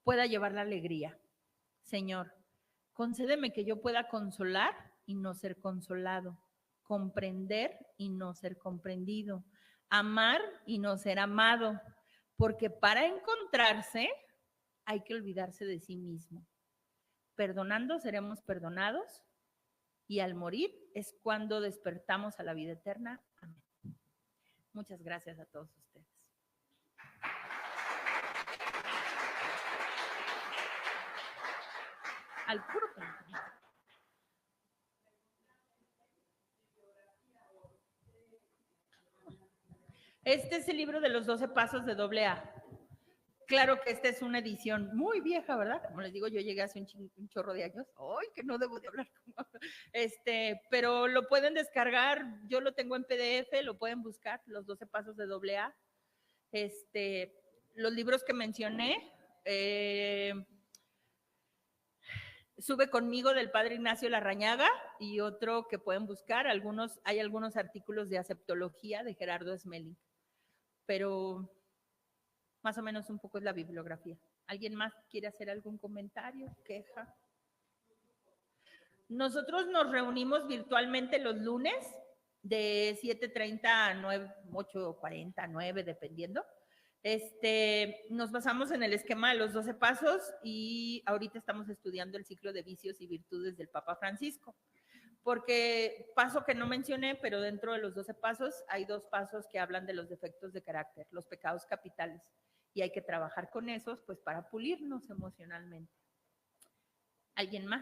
pueda llevar la alegría. Señor, concédeme que yo pueda consolar y no ser consolado, comprender y no ser comprendido, amar y no ser amado, porque para encontrarse hay que olvidarse de sí mismo. Perdonando seremos perdonados y al morir es cuando despertamos a la vida eterna. Amén. Muchas gracias a todos ustedes. Al puro pensamiento. Este es el libro de los 12 pasos de AA. Claro que esta es una edición muy vieja, ¿verdad? Como les digo, yo llegué hace un chorro de años. ¡Ay, que no debo de hablar! Pero lo pueden descargar, yo lo tengo en PDF, lo pueden buscar, los 12 pasos de AA. Los libros que mencioné, Sube conmigo del padre Ignacio Larrañaga y otro que pueden buscar, hay algunos artículos de aceptología de Gerardo Smelling, pero más o menos un poco es la bibliografía. ¿Alguien más quiere hacer algún comentario, queja? Nosotros nos reunimos virtualmente los lunes de 7:30 a 8:40, 9, dependiendo. Nos basamos en el esquema de los 12 pasos y ahorita estamos estudiando el ciclo de vicios y virtudes del Papa Francisco. Porque paso que no mencioné, pero dentro de los 12 pasos hay 2 pasos que hablan de los defectos de carácter, los pecados capitales. Y hay que trabajar con esos, pues, para pulirnos emocionalmente. ¿Alguien más?